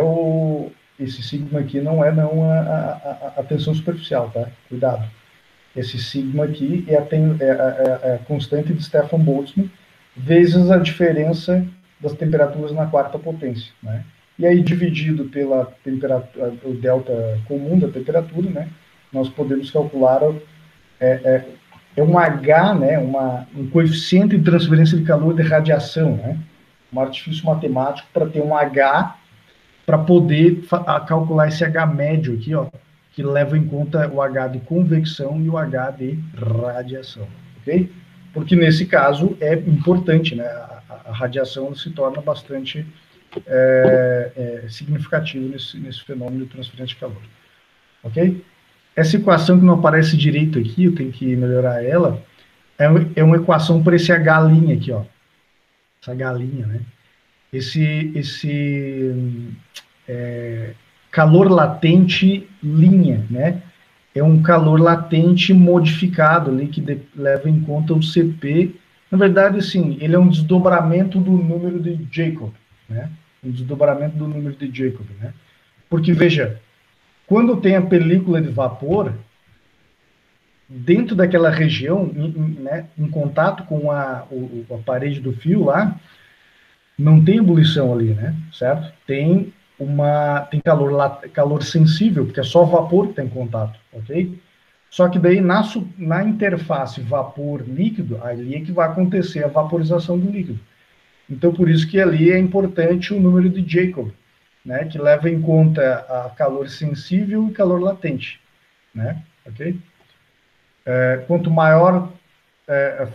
esse sigma aqui não é a tensão superficial, tá? Cuidado. Esse sigma aqui é a constante de Stefan Boltzmann vezes a diferença das temperaturas na quarta potência, né? E aí, dividido pela temperatura, o delta comum da temperatura, né, nós podemos calcular um H, né, um coeficiente de transferência de calor de radiação, né, um artifício matemático para ter um H, para poder calcular esse H médio aqui, ó, que leva em conta o H de convecção e o H de radiação, ok? Porque nesse caso é importante, né, a radiação se torna bastante significativo nesse fenômeno de transferência de calor. Ok? Essa equação que não aparece direito aqui, eu tenho que melhorar ela, é uma equação para esse H' aqui, ó. Essa H', né? Esse calor latente linha, né? É um calor latente modificado ali, que leva em conta o CP. Na verdade, sim, ele é um desdobramento do número de Jacob, né? Um desdobramento do número de Jacob, né? Porque, veja, quando tem a película de vapor, dentro daquela região, né, em contato com a parede do fio lá, não tem ebulição ali, né? Certo? Tem calor sensível, porque é só vapor que está em contato, ok? Só que daí, na interface vapor-líquido, ali é que vai acontecer a vaporização do líquido. Então, por isso que ali é importante o número de Jacob, né, que leva em conta a calor sensível e calor latente, né, ok? Quanto maior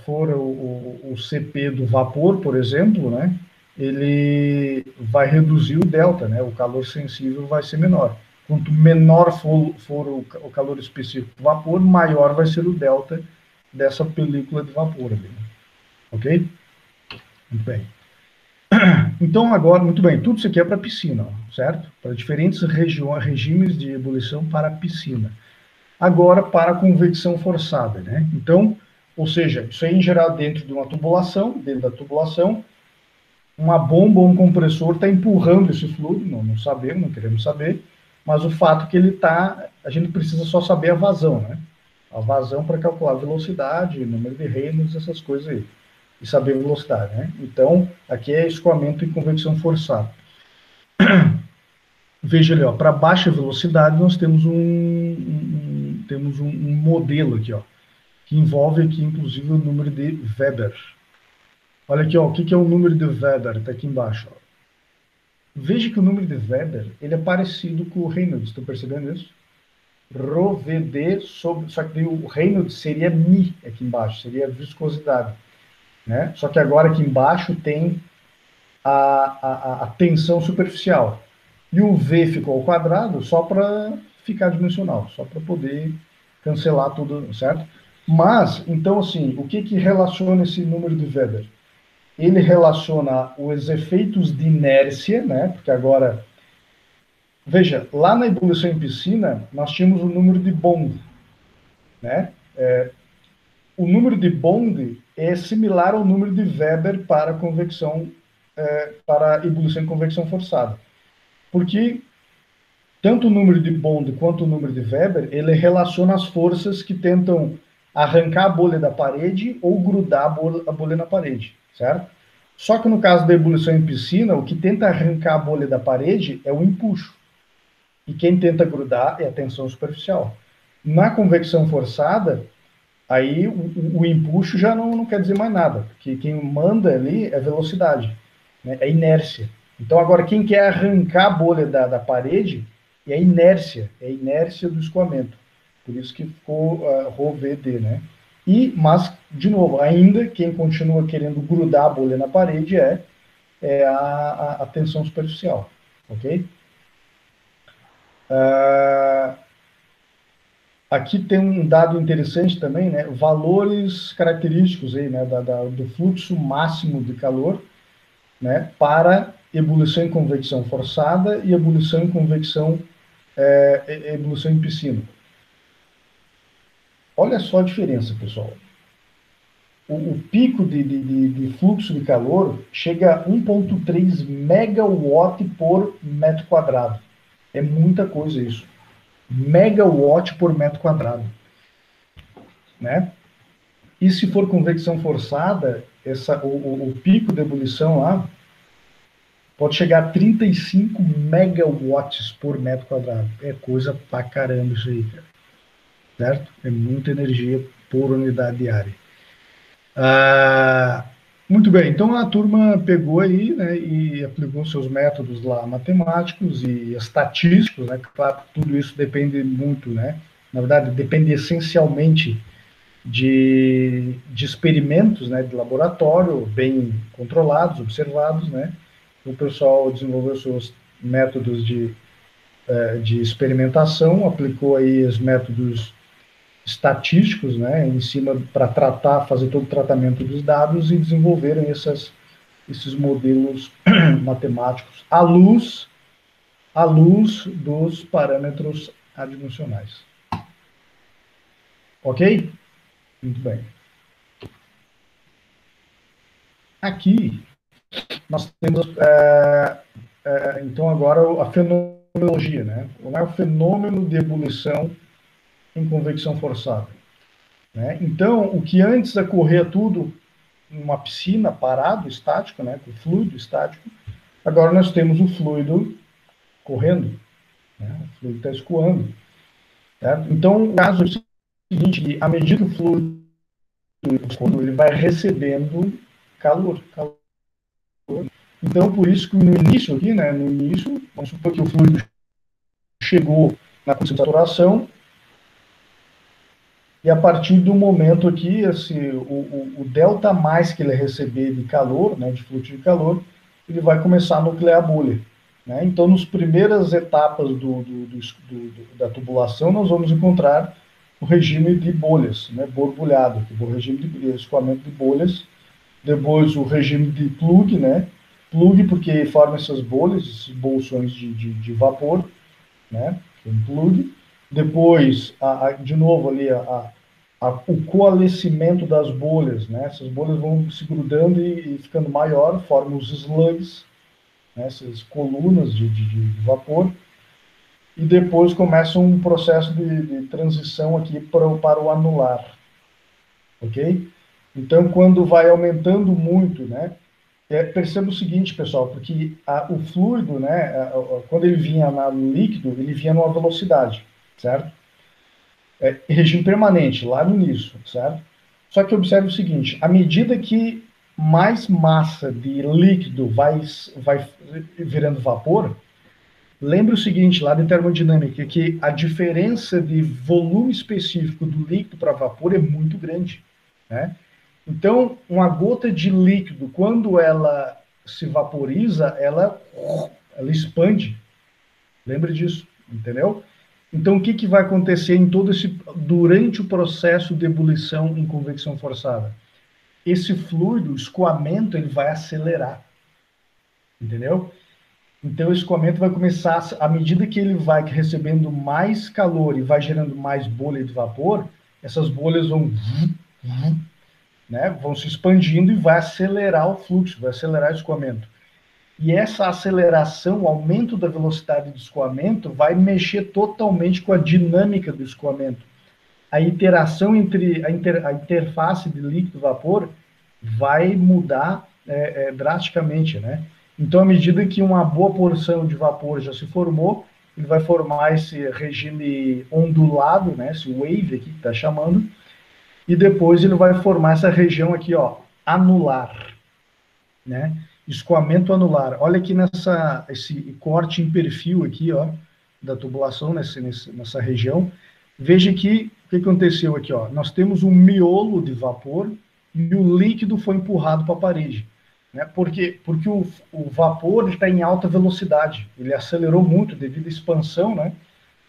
for o CP do vapor, por exemplo, né, ele vai reduzir o delta, né, o calor sensível vai ser menor. Quanto menor for o calor específico do vapor, maior vai ser o delta dessa película de vapor ali, ok? Muito bem. Então, agora, muito bem, tudo isso aqui é para piscina, certo? Para diferentes regimes de ebulição para piscina. Agora, para a convecção forçada, né? Então, ou seja, isso aí em geral dentro de uma tubulação, dentro da tubulação, uma bomba ou um compressor está empurrando esse fluido, não sabemos, não queremos saber, mas o fato é que ele está, a gente precisa só saber a vazão, né? A vazão para calcular a velocidade, número de Reynolds, essas coisas aí. E saber a velocidade, né? Então, aqui é escoamento e convecção forçada. Veja ali, ó, para baixa velocidade nós temos um modelo aqui, ó, que envolve aqui, inclusive, o número de Weber. Olha aqui, ó, o que é o número de Weber? Está aqui embaixo, ó. Veja que o número de Weber, ele é parecido com o Reynolds, estão percebendo isso? Rho VD sobre, só que o Reynolds seria Mi aqui embaixo, seria a viscosidade. Né? Só que agora aqui embaixo tem a tensão superficial. E o V ficou ao quadrado só para ficar dimensional, só para poder cancelar tudo, certo? Mas, então, assim, o que relaciona esse número de Weber? Ele relaciona os efeitos de inércia, né? Porque agora, veja, lá na ebulição em piscina, nós tínhamos o número de Bond, né? O número de Bond é similar ao número de Weber para convecção, para ebulição em convecção forçada. Porque tanto o número de Bond quanto o número de Weber, ele relaciona as forças que tentam arrancar a bolha da parede ou grudar a bolha na parede, certo? Só que no caso da ebulição em piscina, o que tenta arrancar a bolha da parede é o empuxo. E quem tenta grudar é a tensão superficial. Na convecção forçada, aí o empuxo já não quer dizer mais nada, porque quem manda ali é velocidade, né? É inércia. Então, agora, quem quer arrancar a bolha da parede é a inércia do escoamento. Por isso que ficou ρVD, né? Mas, de novo, ainda quem continua querendo grudar a bolha na parede é a tensão superficial, ok? Aqui tem um dado interessante também, né? Valores característicos aí, né? Do fluxo máximo de calor, né? Para ebulição em convecção forçada e ebulição em ebulição em piscina. Olha só a diferença, pessoal. O pico de fluxo de calor chega a 1,3 megawatt por metro quadrado. É muita coisa isso. Megawatt por metro quadrado, né? E se for convecção forçada, o pico de ebulição lá pode chegar a 35 megawatts por metro quadrado. É coisa pra caramba isso aí, cara. Certo? É muita energia por unidade de área. Muito bem, então a turma pegou aí, né, e aplicou seus métodos lá matemáticos e estatísticos, né? Claro, tudo isso depende muito, né? Na verdade, depende essencialmente de experimentos, né, de laboratório bem controlados, observados, né? O pessoal desenvolveu seus métodos de experimentação, aplicou aí os métodos estatísticos, né, em cima para fazer todo o tratamento dos dados e desenvolveram esses modelos matemáticos à luz dos parâmetros adimensionais. Ok? Muito bem. Aqui nós temos então agora a fenomenologia, né? Como é o fenômeno de ebulição em convecção forçada, né? Então, o que antes ocorria tudo numa piscina parado, estático, né, com fluido estático, agora nós temos o fluido correndo, né? O fluido está escoando, certo? Então, o caso é o seguinte, que à medida que o fluido ele vai recebendo calor. Então, por isso que no início aqui, né, vamos supor que o fluido chegou na condição de saturação, e a partir do momento aqui, o delta mais que ele receber de calor, né, de fluxo de calor, ele vai começar a nuclear a bolha, né? Então, nas primeiras etapas da tubulação, nós vamos encontrar o regime de bolhas, né, borbulhado, o regime de escoamento de bolhas. Depois, o regime de plug, né? Plug porque forma essas bolhas, esses bolsões de vapor, né? Um plug. Depois, de novo ali, o coalescimento das bolhas, né? Essas bolhas vão se grudando e ficando maior, formam os slugs, né? Essas colunas de vapor. E depois começa um processo de transição aqui para o anular. Ok? Então, quando vai aumentando muito, né? Perceba o seguinte, pessoal, porque o fluido, né? Quando ele vinha no líquido, ele vinha numa velocidade, certo? Regime permanente, lá no início, certo? Só que observe o seguinte, à medida que mais massa de líquido vai virando vapor, lembre o seguinte, lá de termodinâmica, que a diferença de volume específico do líquido para vapor é muito grande, né? Então, uma gota de líquido, quando ela se vaporiza, ela expande. Lembre disso, entendeu? Então, o que vai acontecer durante o processo de ebulição em convecção forçada? Esse fluido, o escoamento, ele vai acelerar, entendeu? Então, o escoamento vai começar, à medida que ele vai recebendo mais calor e vai gerando mais bolha de vapor, essas bolhas vão se expandindo e vai acelerar o fluxo, vai acelerar o escoamento. E essa aceleração, o aumento da velocidade do escoamento, vai mexer totalmente com a dinâmica do escoamento. a interação entre a interface de líquido e vapor vai mudar drasticamente, né? Então, à medida que uma boa porção de vapor já se formou, ele vai formar esse regime ondulado, né? Esse wave aqui que está chamando, e depois ele vai formar essa região aqui, ó, anular, né? Escoamento anular. Olha aqui esse corte em perfil aqui, ó, da tubulação nessa região. Veja aqui o que aconteceu aqui, ó. Nós temos um miolo de vapor e o líquido foi empurrado para a parede, né? Porque o vapor está em alta velocidade. Ele acelerou muito devido à expansão, né?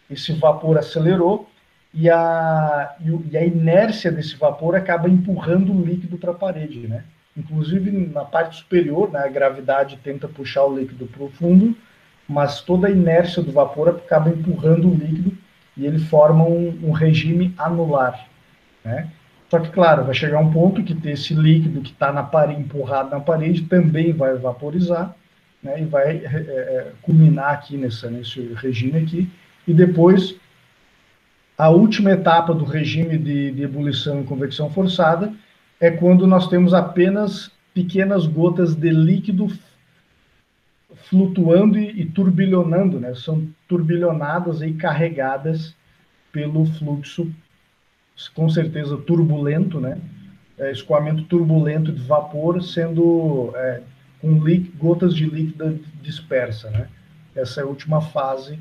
Esse vapor acelerou e a inércia desse vapor acaba empurrando o líquido para a parede, né? Inclusive na parte superior, né, a gravidade tenta puxar o líquido para o fundo, mas toda a inércia do vapor acaba empurrando o líquido e ele forma um regime anular, né? Só que, claro, vai chegar um ponto que esse líquido que está empurrado na parede também vai vaporizar, né, e vai culminar aqui nesse regime aqui, e depois a última etapa do regime de ebulição e convecção forçada é quando nós temos apenas pequenas gotas de líquido flutuando e turbilhonando, né? São turbilhonadas e carregadas pelo fluxo, com certeza turbulento, né? Escoamento turbulento de vapor sendo com gotas de líquido dispersa, né? Essa é a última fase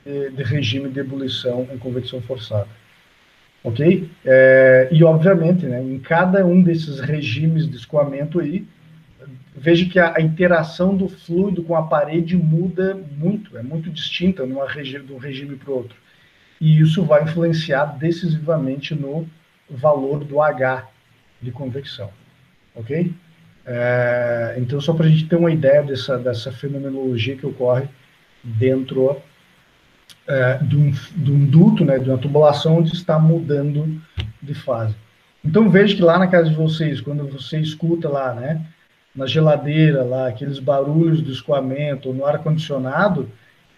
de regime de ebulição em convecção forçada. Ok? E, obviamente, né, em cada um desses regimes de escoamento aí, veja que a interação do fluido com a parede muda muito, é muito distinta de um regime para o outro. E isso vai influenciar decisivamente no valor do H de convecção. Ok? Então, só para a gente ter uma ideia dessa fenomenologia que ocorre dentro de um duto, né, de uma tubulação onde está mudando de fase. Então veja que lá na casa de vocês, quando você escuta lá, né, na geladeira, lá, aqueles barulhos do escoamento, ou no ar-condicionado,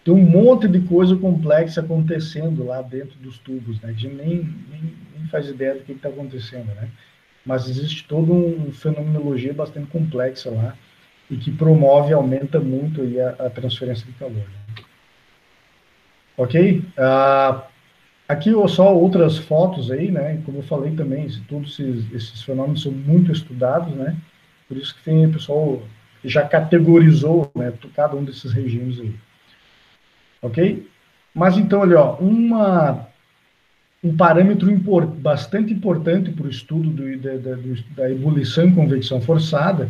tem um monte de coisa complexa acontecendo lá dentro dos tubos, né, que a gente nem faz ideia do que está acontecendo, né? Mas existe toda uma fenomenologia bastante complexa lá, e que promove e aumenta muito aí a transferência de calor, né? Ok? Aqui só outras fotos aí, né? Como eu falei também, todos esses fenômenos são muito estudados, né? Por isso que o pessoal já categorizou, né, cada um desses regimes aí. Ok? Mas então, olha, ó, um parâmetro bastante importante para o estudo da ebulição e convecção forçada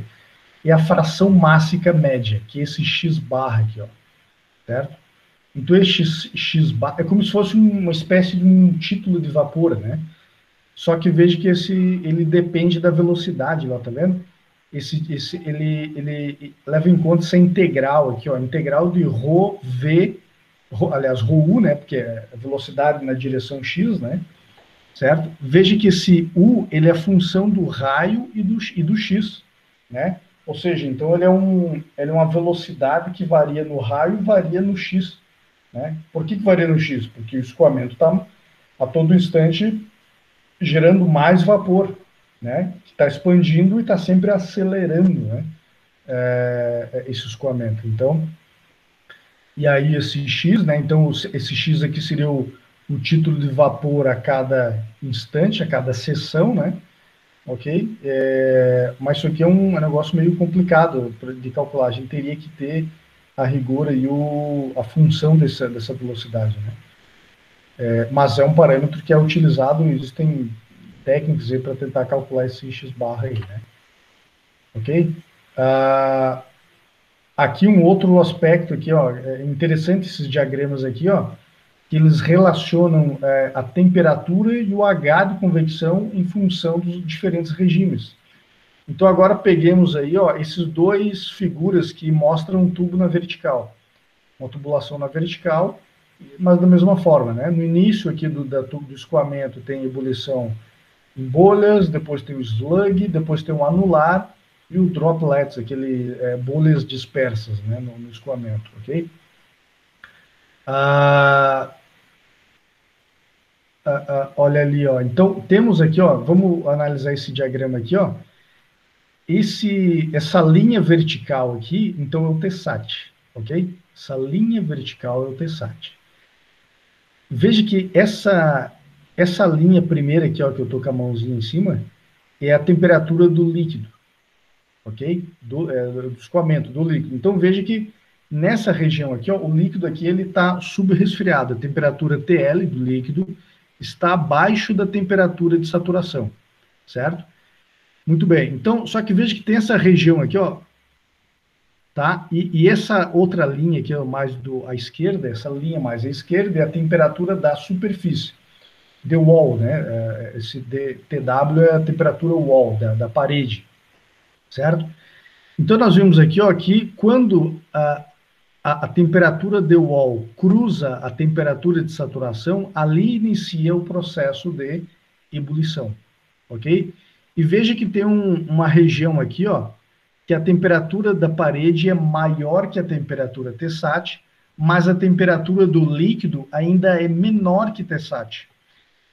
é a fração mássica média, que é esse X barra aqui, ó, certo? Então, esse X bar é como se fosse uma espécie de um título de vapor, né? Só que veja que ele depende da velocidade, lá, tá vendo? Ele leva em conta essa integral aqui, ó, integral de ρv, aliás, ρu, né? Porque é a velocidade na direção x, né? Certo? Veja que esse u, ele é função do raio e do x, né? Ou seja, então ele é uma velocidade que varia no raio e varia no x. Né? Por que varia no X? Porque o escoamento está a todo instante gerando mais vapor, né? Que está expandindo e está sempre acelerando, né? Esse escoamento. Então, e aí esse X, né? Então, esse X aqui seria o título de vapor a cada instante, a cada seção, né? Ok? Mas isso aqui é um negócio meio complicado de calcular. A gente teria que ter a rigor e a função dessa velocidade, né? Mas é um parâmetro que é utilizado, existem técnicas para tentar calcular esse X barra aí, né? Ok? Aqui um outro aspecto aqui, ó, é interessante esses diagramas aqui, ó, que eles relacionam a temperatura e o H de convecção em função dos diferentes regimes. Então, agora peguemos aí, ó, esses dois figuras que mostram um tubo na vertical. Uma tubulação na vertical, mas da mesma forma, né? No início aqui do escoamento tem ebulição em bolhas, depois tem o slug, depois tem o anular e o droplets, bolhas dispersas, né, no escoamento, ok? olha ali, ó. Então, temos aqui, ó, vamos analisar esse diagrama aqui, ó. Essa linha vertical aqui, então é o TSAT, ok? Essa linha vertical é o TSAT. Veja que essa linha primeira aqui, ó, que eu tô com a mãozinha em cima, é a temperatura do líquido, ok? Do escoamento do líquido. Então, veja que nessa região aqui, ó, o líquido aqui, ele está subresfriado. A temperatura TL do líquido está abaixo da temperatura de saturação, certo? Muito bem. Então, só que veja que tem essa região aqui, ó, tá? E essa outra linha aqui, ó, mais à esquerda, essa linha mais à esquerda é a temperatura da superfície, the wall, né? Esse TW é a temperatura wall, da parede, certo? Então, nós vimos aqui, ó, que quando a temperatura de wall cruza a temperatura de saturação, ali inicia o processo de ebulição, ok? E veja que tem uma região aqui, ó, que a temperatura da parede é maior que a temperatura TSAT, mas a temperatura do líquido ainda é menor que TSAT.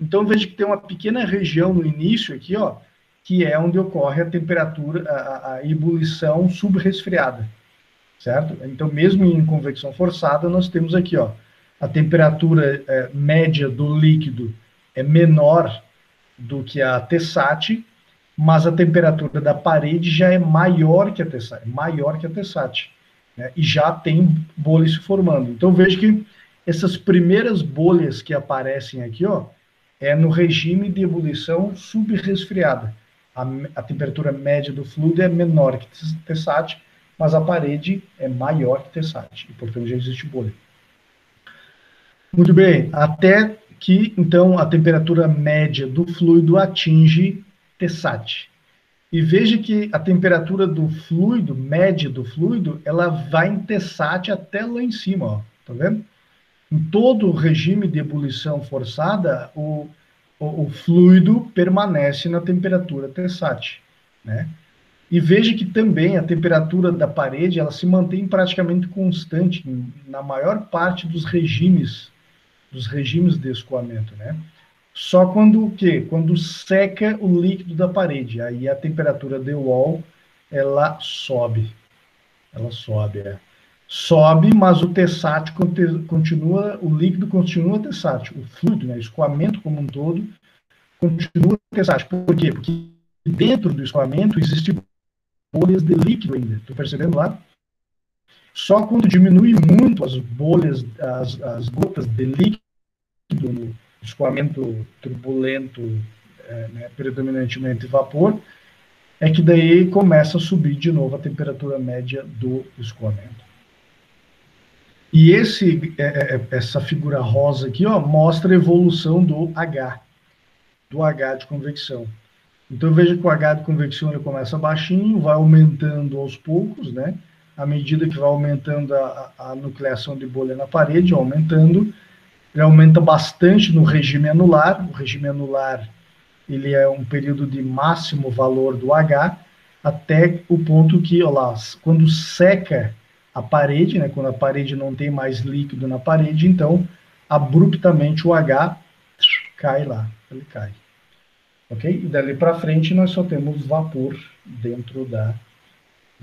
Então, veja que tem uma pequena região no início aqui, ó, que é onde ocorre a temperatura, a ebulição subresfriada, certo? Então, mesmo em convecção forçada, nós temos aqui, ó, a temperatura média do líquido é menor do que a TSAT, mas a temperatura da parede já é maior que a TSAT, né? E já tem bolhas se formando. Então, veja que essas primeiras bolhas que aparecem aqui, ó, é no regime de ebulição subresfriada. A temperatura média do fluido é menor que TSAT, mas a parede é maior que TSAT, e portanto já existe bolha. Muito bem, até que, então, a temperatura média do fluido atinge TSAT. E veja que a temperatura do fluido, média do fluido, ela vai em TSAT até lá em cima, ó, tá vendo? Em todo o regime de ebulição forçada, o fluido permanece na temperatura TSAT, né? E veja que também a temperatura da parede, ela se mantém praticamente constante na maior parte dos regimes de escoamento, né? Só quando o quê? Quando seca o líquido da parede, aí a temperatura de wall, ela sobe. Sobe, mas o TSAT continua, o líquido continua TSAT, o fluido, né, o escoamento como um todo, continua TSAT. Por quê? Porque dentro do escoamento existem bolhas de líquido ainda. Estou percebendo lá? Só quando diminui muito as bolhas, as gotas de líquido no escoamento turbulento, né, predominantemente vapor, é que daí começa a subir de novo a temperatura média do escoamento. E essa figura rosa aqui, ó, mostra a evolução do H de convecção. Então, veja que o H de convecção ele começa baixinho, vai aumentando aos poucos, né? À medida que vai aumentando a nucleação de bolha na parede, aumentando, ele aumenta bastante no regime anular. O regime anular, ele é um período de máximo valor do H, até o ponto que, ó lá, quando seca a parede, né? Quando a parede não tem mais líquido na parede, então, abruptamente o H cai lá, ele cai. Ok? E dali para frente nós só temos vapor dentro da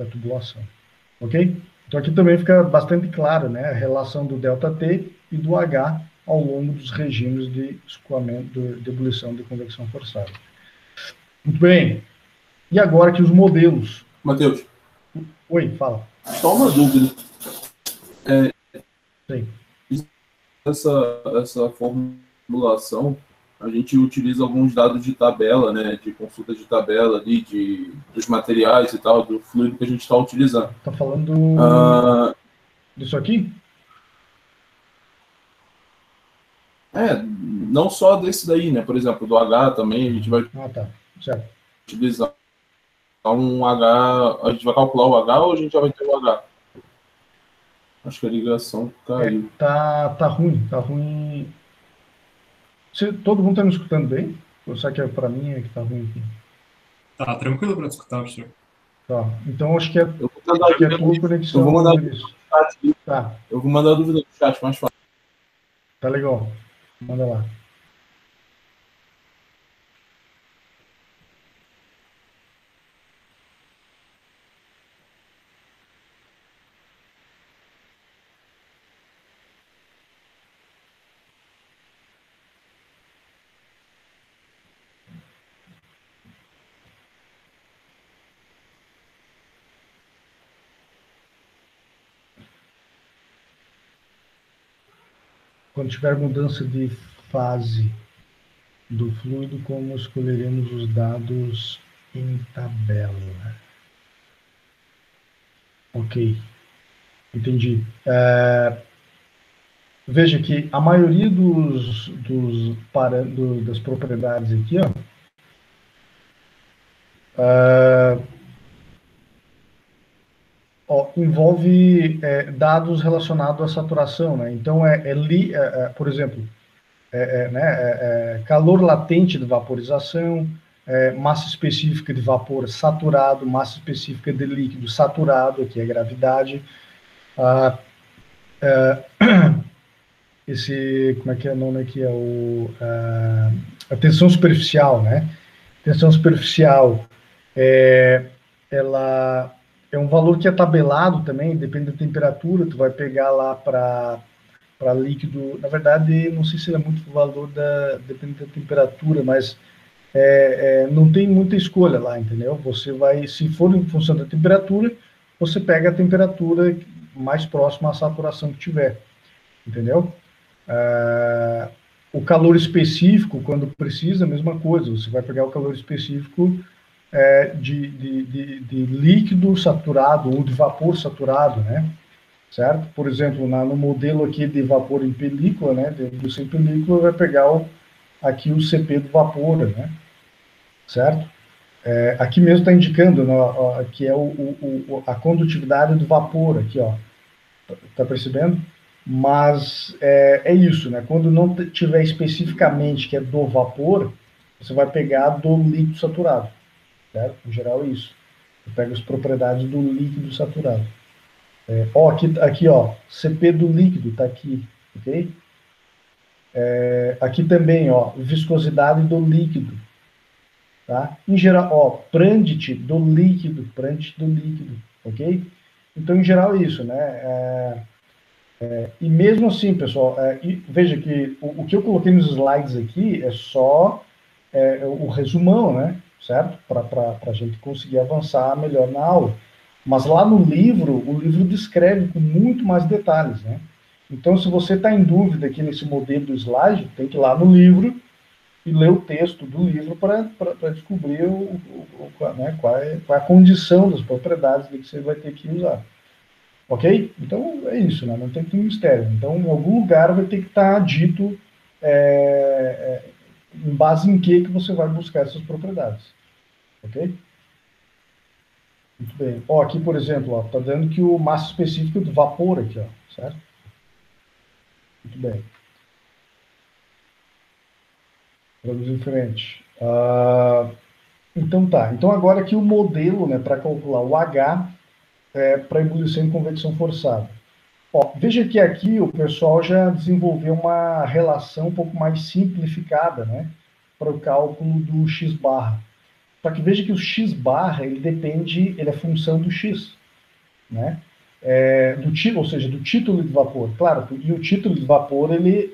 tubulação. Ok? Então aqui também fica bastante claro, né, a relação do ΔT e do H ao longo dos regimes de escoamento, de ebulição de convecção forçada. Muito bem. E agora que os modelos... Matheus. Oi, fala. Só uma dúvida. Sim. Essa formulação, a gente utiliza alguns dados de tabela, né, de consulta de tabela ali, dos materiais e tal, do fluido que a gente está utilizando. Está falando disso aqui? Não só desse daí, né? Por exemplo, do H também, a gente vai certo. utilizar um H, a gente vai calcular o H ou a gente já vai ter o H? Acho que a ligação caiu. Tá ruim. Todo mundo está me escutando bem? Ou será que é para mim que está ruim aqui? Tá tranquilo para escutar, professor. Tá, então acho que é tua conexão. Eu vou mandar isso. Tá. Eu vou mandar a dúvida no chat, mais fácil. Tá legal. Manda lá. Quando tiver mudança de fase do fluido, como escolheremos os dados em tabela? Ok, entendi. Veja que a maioria das propriedades aqui, envolve dados relacionados à saturação, né? Então, por exemplo, calor latente de vaporização, massa específica de vapor saturado, massa específica de líquido saturado, que é gravidade, como é que é o nome aqui? A tensão superficial, né? Tensão superficial, ela é um valor que é tabelado também, depende da temperatura, tu vai pegar lá para líquido, na verdade, não sei se é muito o valor depende da temperatura, mas não tem muita escolha lá, entendeu? Você vai, se for em função da temperatura, você pega a temperatura mais próxima à saturação que tiver, entendeu? O calor específico, quando precisa, a mesma coisa, você vai pegar o calor específico de líquido saturado ou de vapor saturado, né? Certo? Por exemplo, no modelo aqui de vapor em película, né, de indústria em película, vai pegar aqui o CP do vapor, né? Certo? Aqui mesmo está indicando, né, que é a condutividade do vapor, aqui, ó. Tá percebendo? Mas é isso, né? Quando não tiver especificamente que é do vapor, você vai pegar do líquido saturado, certo? Em geral é isso. Você pega as propriedades do líquido saturado. Aqui, ó, CP do líquido está aqui, ok? Aqui também, ó, viscosidade do líquido, tá? Em geral, ó, Prandtl do líquido, ok? Então, em geral, é isso, né? E mesmo assim, pessoal, veja que o que eu coloquei nos slides aqui é só o resumão, né? Certo? Para a gente conseguir avançar melhor na aula. Mas lá no livro, o livro descreve com muito mais detalhes, né? Então, se você está em dúvida aqui nesse modelo do slide, tem que ir lá no livro e ler o texto do livro para descobrir né, qual é a condição das propriedades que você vai ter que usar. Ok? Então, é isso, né? Não tem que ter um mistério. Então, em algum lugar vai ter que estar dito em base em que você vai buscar essas propriedades. Ok? Muito bem. Aqui, por exemplo, está dando que o massa específico do vapor aqui, ó, certo? Muito bem. Vamos em frente. Então tá. Então agora aqui o modelo, né, para calcular o H para ebulição e convecção forçada. Veja que aqui o pessoal já desenvolveu uma relação um pouco mais simplificada, né, para o cálculo do x barra. Só que veja que o x barra, ele é função do x, né? Ou seja, do título de vapor. Claro, e o título de vapor, ele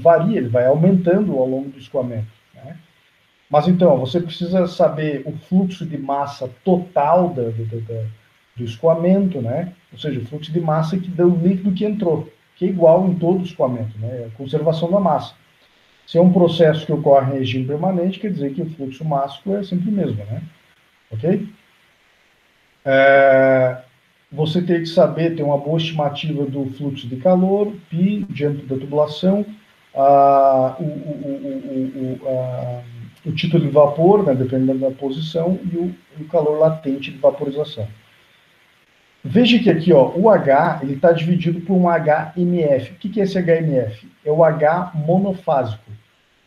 varia, ele vai aumentando ao longo do escoamento, né? Mas então, você precisa saber o fluxo de massa total do escoamento, né? Ou seja, o fluxo de massa que deu o líquido que entrou, que é igual em todo o escoamento, né? A conservação da massa. Se é um processo que ocorre em regime permanente, quer dizer que o fluxo mássico é sempre o mesmo, né? Ok? Você tem que saber, ter uma boa estimativa do fluxo de calor, π, diâmetro da tubulação, o título de vapor, né, dependendo da posição, e o calor latente de vaporização. Veja que aqui, ó, o H está dividido por um HMF. O que é esse HMF? É o H monofásico.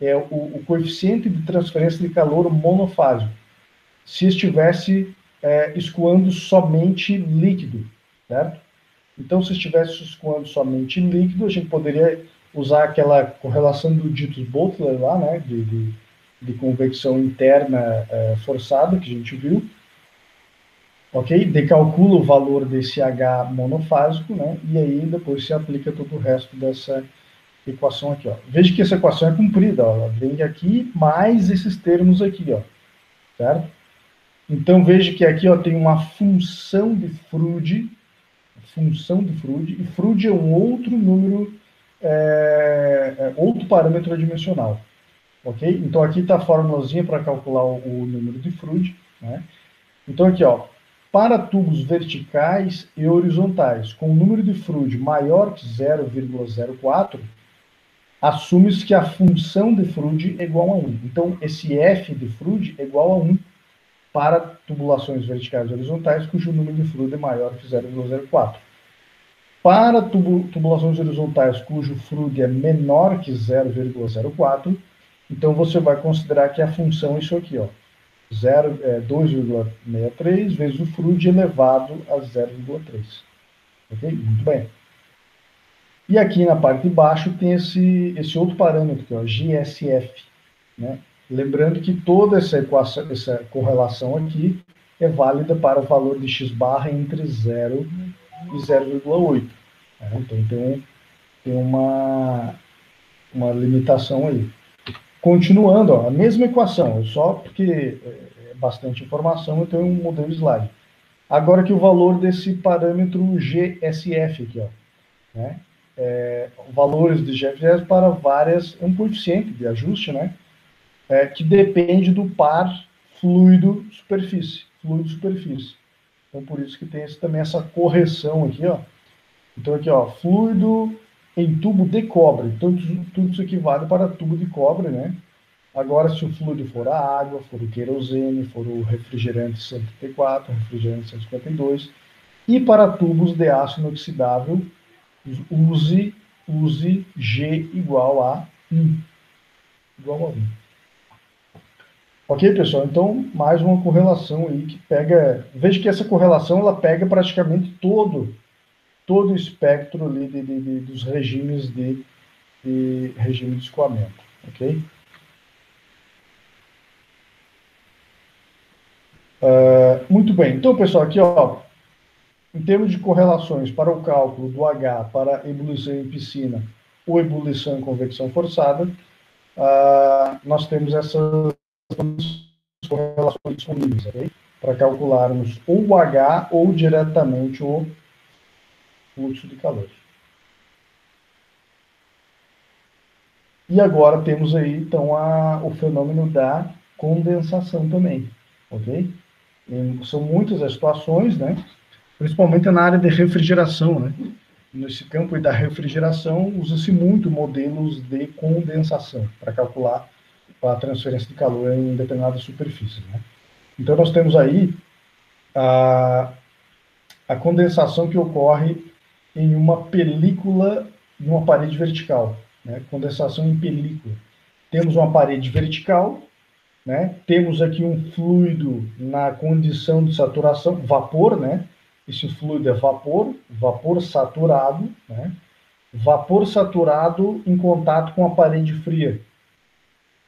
É o coeficiente de transferência de calor monofásico. Se estivesse escoando somente líquido, certo? Então, se estivesse escoando somente líquido, a gente poderia usar aquela correlação do Dietz-Bottler lá, né, de convecção interna forçada, que a gente viu, ok? Decalcula o valor desse H monofásico, né, e aí depois se aplica todo o resto dessa equação aqui, ó. Veja que essa equação é comprida, ó, ela vem aqui mais esses termos aqui, ó, certo? Então, veja que aqui, ó, tem uma função de Froude, e Froude é um outro número outro parâmetro adimensional. Ok? Então, aqui está a formulazinha para calcular o número de Froude, né? Então, aqui, ó, para tubos verticais e horizontais, com o número de Froude maior que 0,04, assume-se que a função de Froude é igual a 1. Então, esse F de Froude é igual a 1 para tubulações verticais e horizontais, cujo número de Froude é maior que 0,04. Para tubulações horizontais, cujo Froude é menor que 0,04, então você vai considerar que a função é isso aqui, ó, 2,63 vezes o Froude elevado a 0,3. Ok? Muito bem. E aqui na parte de baixo tem esse outro parâmetro, que é o GSF, né? Lembrando que toda essa correlação aqui é válida para o valor de x barra entre 0 e 0,8. Né? Então tem uma limitação aí. Continuando, ó, a mesma equação, só porque é bastante informação, eu tenho um modelo slide. Agora que o valor desse parâmetro GSF aqui, ó, né? Valores de GSF para várias, um coeficiente de ajuste, né? Que depende do par fluido-superfície. Fluido-superfície. Então, por isso que tem também essa correção aqui, ó. Então, aqui, ó, fluido em tubo de cobre. Então, tudo isso aqui vale para tubo de cobre, né? Agora, se o fluido for a água, for o querosene, for o refrigerante 134, refrigerante 152, e para tubos de aço inoxidável, use G igual a 1. Igual a 1. Ok, pessoal? Então, mais uma correlação aí que pega... Veja que essa correlação, ela pega praticamente todo o espectro ali dos regimes de regime de escoamento, ok? Muito bem. Então, pessoal, aqui, ó, em termos de correlações para o cálculo do H para ebulição em piscina ou ebulição em convecção forçada, nós temos essas correlações disponíveis, ok? Para calcularmos ou o H ou diretamente o fluxo de calor. E agora temos aí, então, o fenômeno da condensação também, ok? São muitas as situações, né? Principalmente na área de refrigeração, né? Nesse campo da refrigeração, usa-se muito modelos de condensação para calcular a transferência de calor em determinadas superfícies, né? Então, nós temos aí a condensação que ocorre em uma película de uma parede vertical, né? Condensação em película. Temos uma parede vertical, né? Temos aqui um fluido na condição de saturação, vapor, né? Esse fluido é vapor saturado, né? Vapor saturado em contato com a parede fria.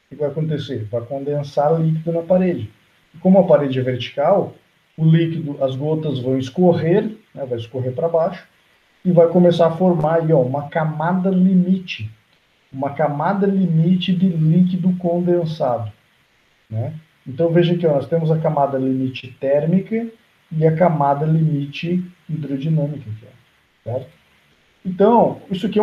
O que vai acontecer? Vai condensar líquido na parede. E como a parede é vertical, o líquido, as gotas vão escorrer, né? Vai escorrer para baixo, e vai começar a formar aí, ó, uma camada limite de líquido condensado, né? Então veja aqui, ó, nós temos a camada limite térmica e a camada limite hidrodinâmica, aqui, ó, certo? Então, isso aqui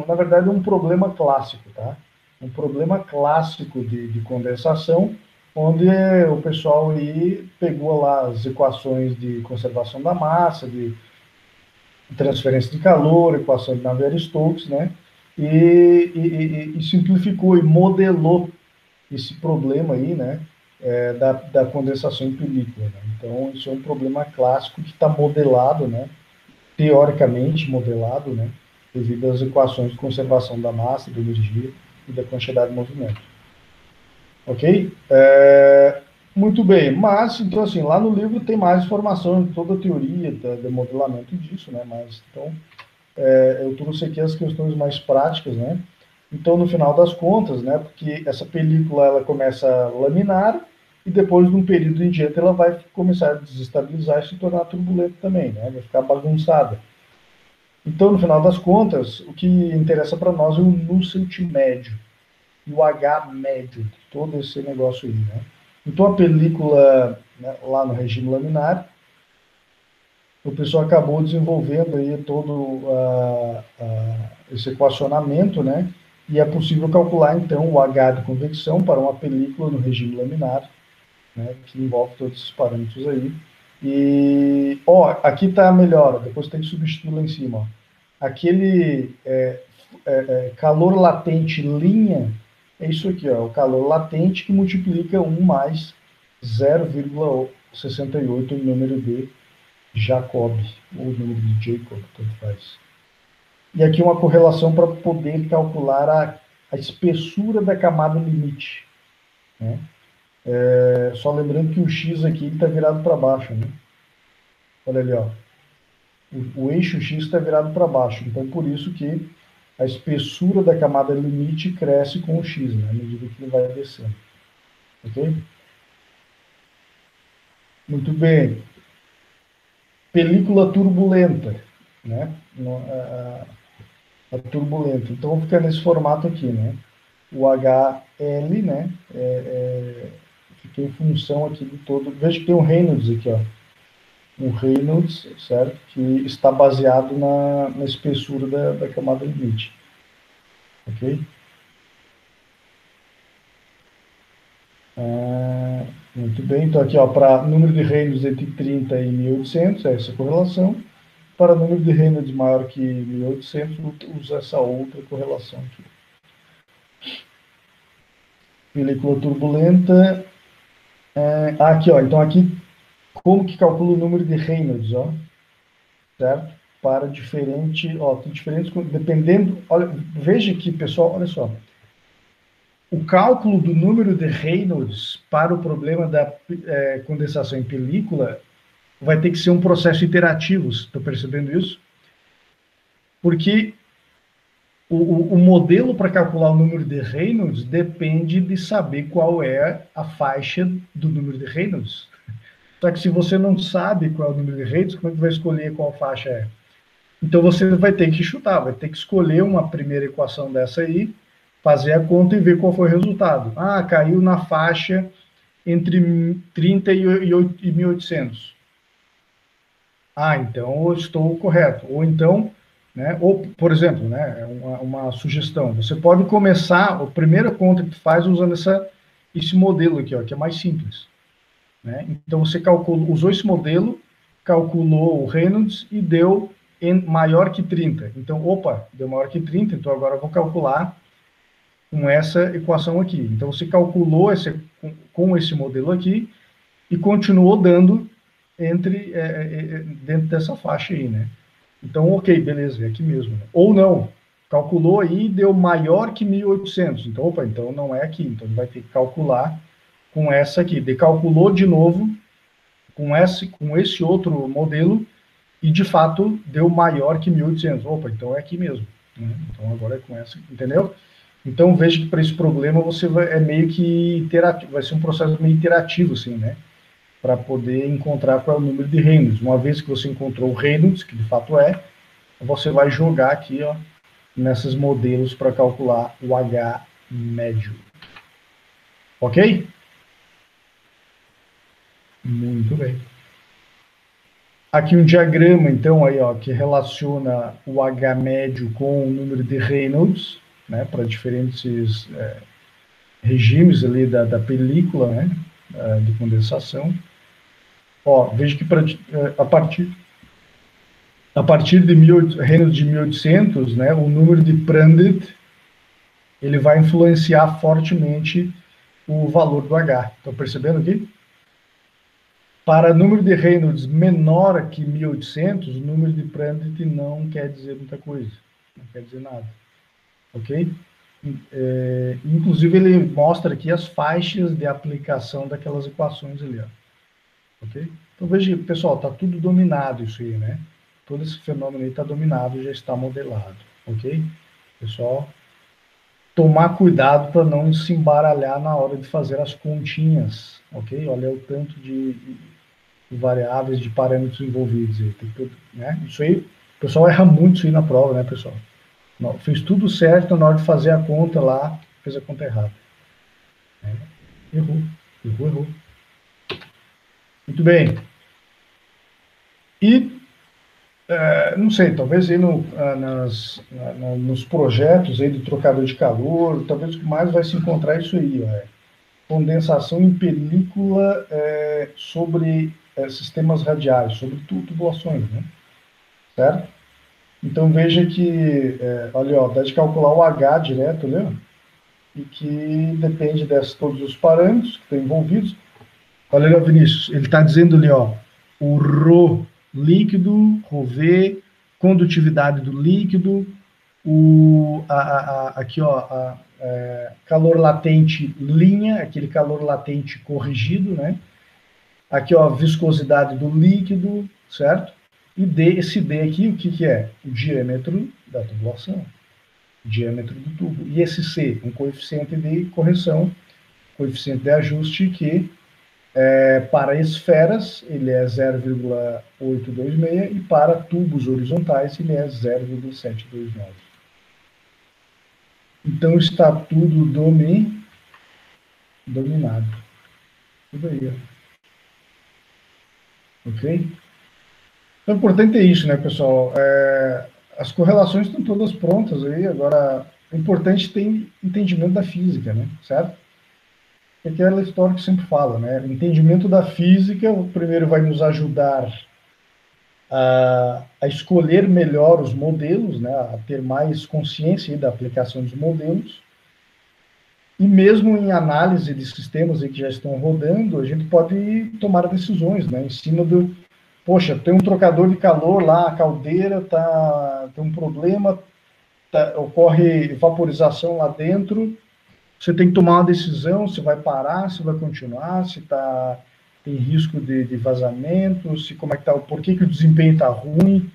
na verdade, é um problema clássico, tá? Um problema clássico de condensação, onde o pessoal aí pegou lá as equações de conservação da massa, de transferência de calor, equação de Navier-Stokes, né? E simplificou e modelou esse problema aí, né? Da condensação em película, né? Então, isso é um problema clássico que está modelado, né? Teoricamente modelado, né? Devido às equações de conservação da massa, da energia e da quantidade de movimento. Ok? Muito bem, mas, então, assim, lá no livro tem mais informação de toda a teoria de modelamento disso, né? Mas, então, eu trouxe aqui as questões mais práticas, né? Então, no final das contas, né? Porque essa película, ela começa a laminar e depois, num período em diante, ela vai começar a desestabilizar e se tornar turbulenta também, né? Vai ficar bagunçada. Então, no final das contas, o que interessa para nós é o Nusselt médio e o H médio, todo esse negócio aí, né? Então, a película, né, lá no regime laminar, o pessoal acabou desenvolvendo aí todo esse equacionamento, né? E é possível calcular, então, o H de convecção para uma película no regime laminar, né? Que envolve todos esses parâmetros aí. E, ó, aqui está a melhora, depois tem que substituir lá em cima, ó. Aquele calor latente linha, é isso aqui, ó, o calor latente que multiplica 1 mais 0,68, o número de Jacob, ou o número de Jacob, tanto faz. E aqui uma correlação para poder calcular a espessura da camada limite, né? Só lembrando que o X aqui está virado para baixo, né? Olha ali, ó. O eixo X está virado para baixo, então por isso que a espessura da camada limite cresce com o X, né? À medida que ele vai descendo. Ok? Muito bem. Película turbulenta, né? A turbulenta. Então, vou ficar nesse formato aqui, né? O HL, né? Fica em função aqui de todo. Veja que tem um Reynolds aqui, ó. Um Reynolds, certo? Que está baseado na espessura da camada limite. Ok? Muito bem. Então, aqui, ó, para número de Reynolds entre 30 e 1800, essa correlação. Para número de Reynolds maior que 1800, usa essa outra correlação aqui. Película turbulenta. Aqui, ó. Então, aqui, como que calcula o número de Reynolds, ó? Certo? Para diferente, ó, tem diferentes, dependendo, olha, veja aqui, pessoal, olha só. O cálculo do número de Reynolds para o problema da condensação em película vai ter que ser um processo iterativo, estou percebendo isso? Porque o modelo para calcular o número de Reynolds depende de saber qual é a faixa do número de Reynolds. Só que se você não sabe qual é o número de Reynolds, como é que vai escolher qual faixa é? Então você vai ter que chutar, vai ter que escolher uma primeira equação dessa aí, fazer a conta e ver qual foi o resultado. Caiu na faixa entre 30 e 1800. Então eu estou correto. Ou então, né, ou, por exemplo, né, uma sugestão, você pode começar, a primeira conta que tu faz usando esse modelo aqui, ó, que é mais simples. Né? Então você usou esse modelo, calculou o Reynolds e deu maior que 30. Então, opa, deu maior que 30, então agora eu vou calcular com essa equação aqui. Então você calculou com esse modelo aqui e continuou dando dentro dessa faixa aí, né? Então, ok, beleza, é aqui mesmo. Né? Ou não, calculou aí e deu maior que 1800. Então, opa, então não é aqui. Então, ele vai ter que calcular com essa aqui. Decalculou de novo com esse outro modelo e, de fato, deu maior que 1800. Opa, então é aqui mesmo. Né? Então, agora é com essa, entendeu? Então, veja que para esse problema você é meio que iterativo, vai ser um processo meio iterativo, assim, né? Para poder encontrar qual é o número de Reynolds. Uma vez que você encontrou o Reynolds, que de fato você vai jogar aqui, ó, nesses modelos para calcular o H médio. Ok? Muito bem. Aqui um diagrama, então, aí, ó, que relaciona o H médio com o número de Reynolds, né, para diferentes regimes ali da película, né, de condensação. Ó, veja que a partir de Reynolds de 1800, né, o número de Prandtl ele vai influenciar fortemente o valor do H. Estão percebendo aqui? Para número de Reynolds menor que 1800, o número de Prandtl não quer dizer muita coisa, não quer dizer nada, ok? Inclusive ele mostra aqui as faixas de aplicação daquelas equações ali, ó. Ok? Então veja, pessoal, está tudo dominado isso aí, né? Todo esse fenômeno aí está dominado, já está modelado, ok? Pessoal, tomar cuidado para não se embaralhar na hora de fazer as continhas, ok? Olha o tanto de variáveis, de parâmetros envolvidos aí, né? Isso aí, o pessoal erra muito isso aí na prova, né, pessoal? Não, fez tudo certo na hora de fazer a conta lá, fez a conta errada. Errou. Muito bem. E Não sei, talvez aí nos projetos aí do trocador de calor, talvez o que mais vai se encontrar é isso aí, ó, condensação em película sobre sistemas radiais, sobre tubulações, né? Certo? Então veja que, olha, ó, dá de calcular o H direto, né? E que depende de todos os parâmetros que estão envolvidos. Olha ali, ó, Vinícius, ele está dizendo ali, ó, o ρ líquido, ρV, condutividade do líquido, aqui, ó, calor latente linha, aquele calor latente corrigido, né? Aqui, ó, viscosidade do líquido, certo? E esse D aqui, o que é? O diâmetro da tubulação, o diâmetro do tubo. E esse C, um coeficiente de correção, coeficiente de ajuste que para esferas ele é 0,826 e para tubos horizontais ele é 0,729. Então está tudo dominado. Tudo aí, ó. Ok? Então, o importante é isso, né, pessoal? As correlações estão todas prontas aí, agora é importante ter entendimento da física, né? Certo? É aquela história que sempre fala, né? O entendimento da física, primeiro vai nos ajudar a escolher melhor os modelos, né? A ter mais consciência da aplicação dos modelos. E mesmo em análise de sistemas aí que já estão rodando, a gente pode tomar decisões, né? Em cima do, poxa, tem um trocador de calor lá, a caldeira tem um problema, ocorre vaporização lá dentro, você tem que tomar uma decisão, se vai parar, se vai continuar, se tem risco de vazamento, se como é que tá, por que o desempenho está ruim,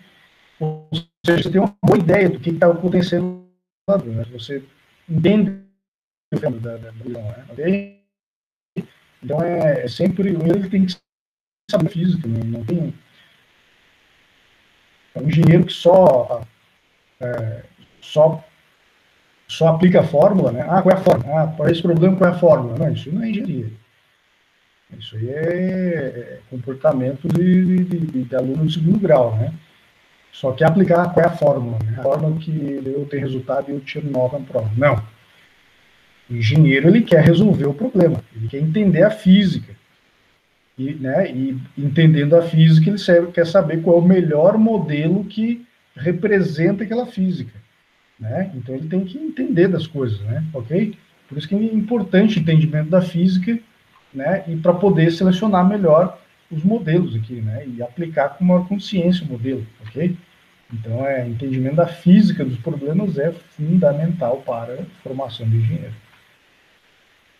ou seja, você tem uma boa ideia do que está acontecendo lá dentro, né? Você entende o fenômeno da visão, né? Okay? Então sempre, ele tem que saber física, não tem um engenheiro que só aplica a fórmula, né? Qual é a fórmula? Para esse problema, qual é a fórmula? Não, isso não é engenharia. Isso aí é comportamento de aluno de segundo grau, né? Só quer aplicar qual é a fórmula, né? A fórmula que eu tenho resultado e eu tiro 9 na prova. Não. O engenheiro, ele quer resolver o problema, ele quer entender a física. E entendendo a física, ele quer saber qual é o melhor modelo que representa aquela física, né? Então ele tem que entender das coisas, né? Ok? Por isso que é importante o entendimento da física, né? E para poder selecionar melhor os modelos aqui, né? E aplicar com maior consciência o modelo, ok? Então, entendimento da física dos problemas é fundamental para a formação de engenheiro.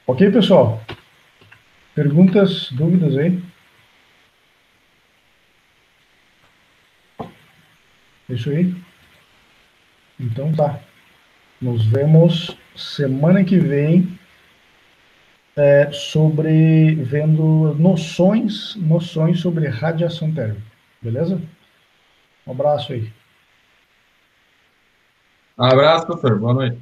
Ok, pessoal? Perguntas, dúvidas aí? Isso aí? Então tá. Nos vemos semana que vem vendo noções sobre radiação térmica. Beleza? Um abraço aí. Um abraço, professor. Boa noite.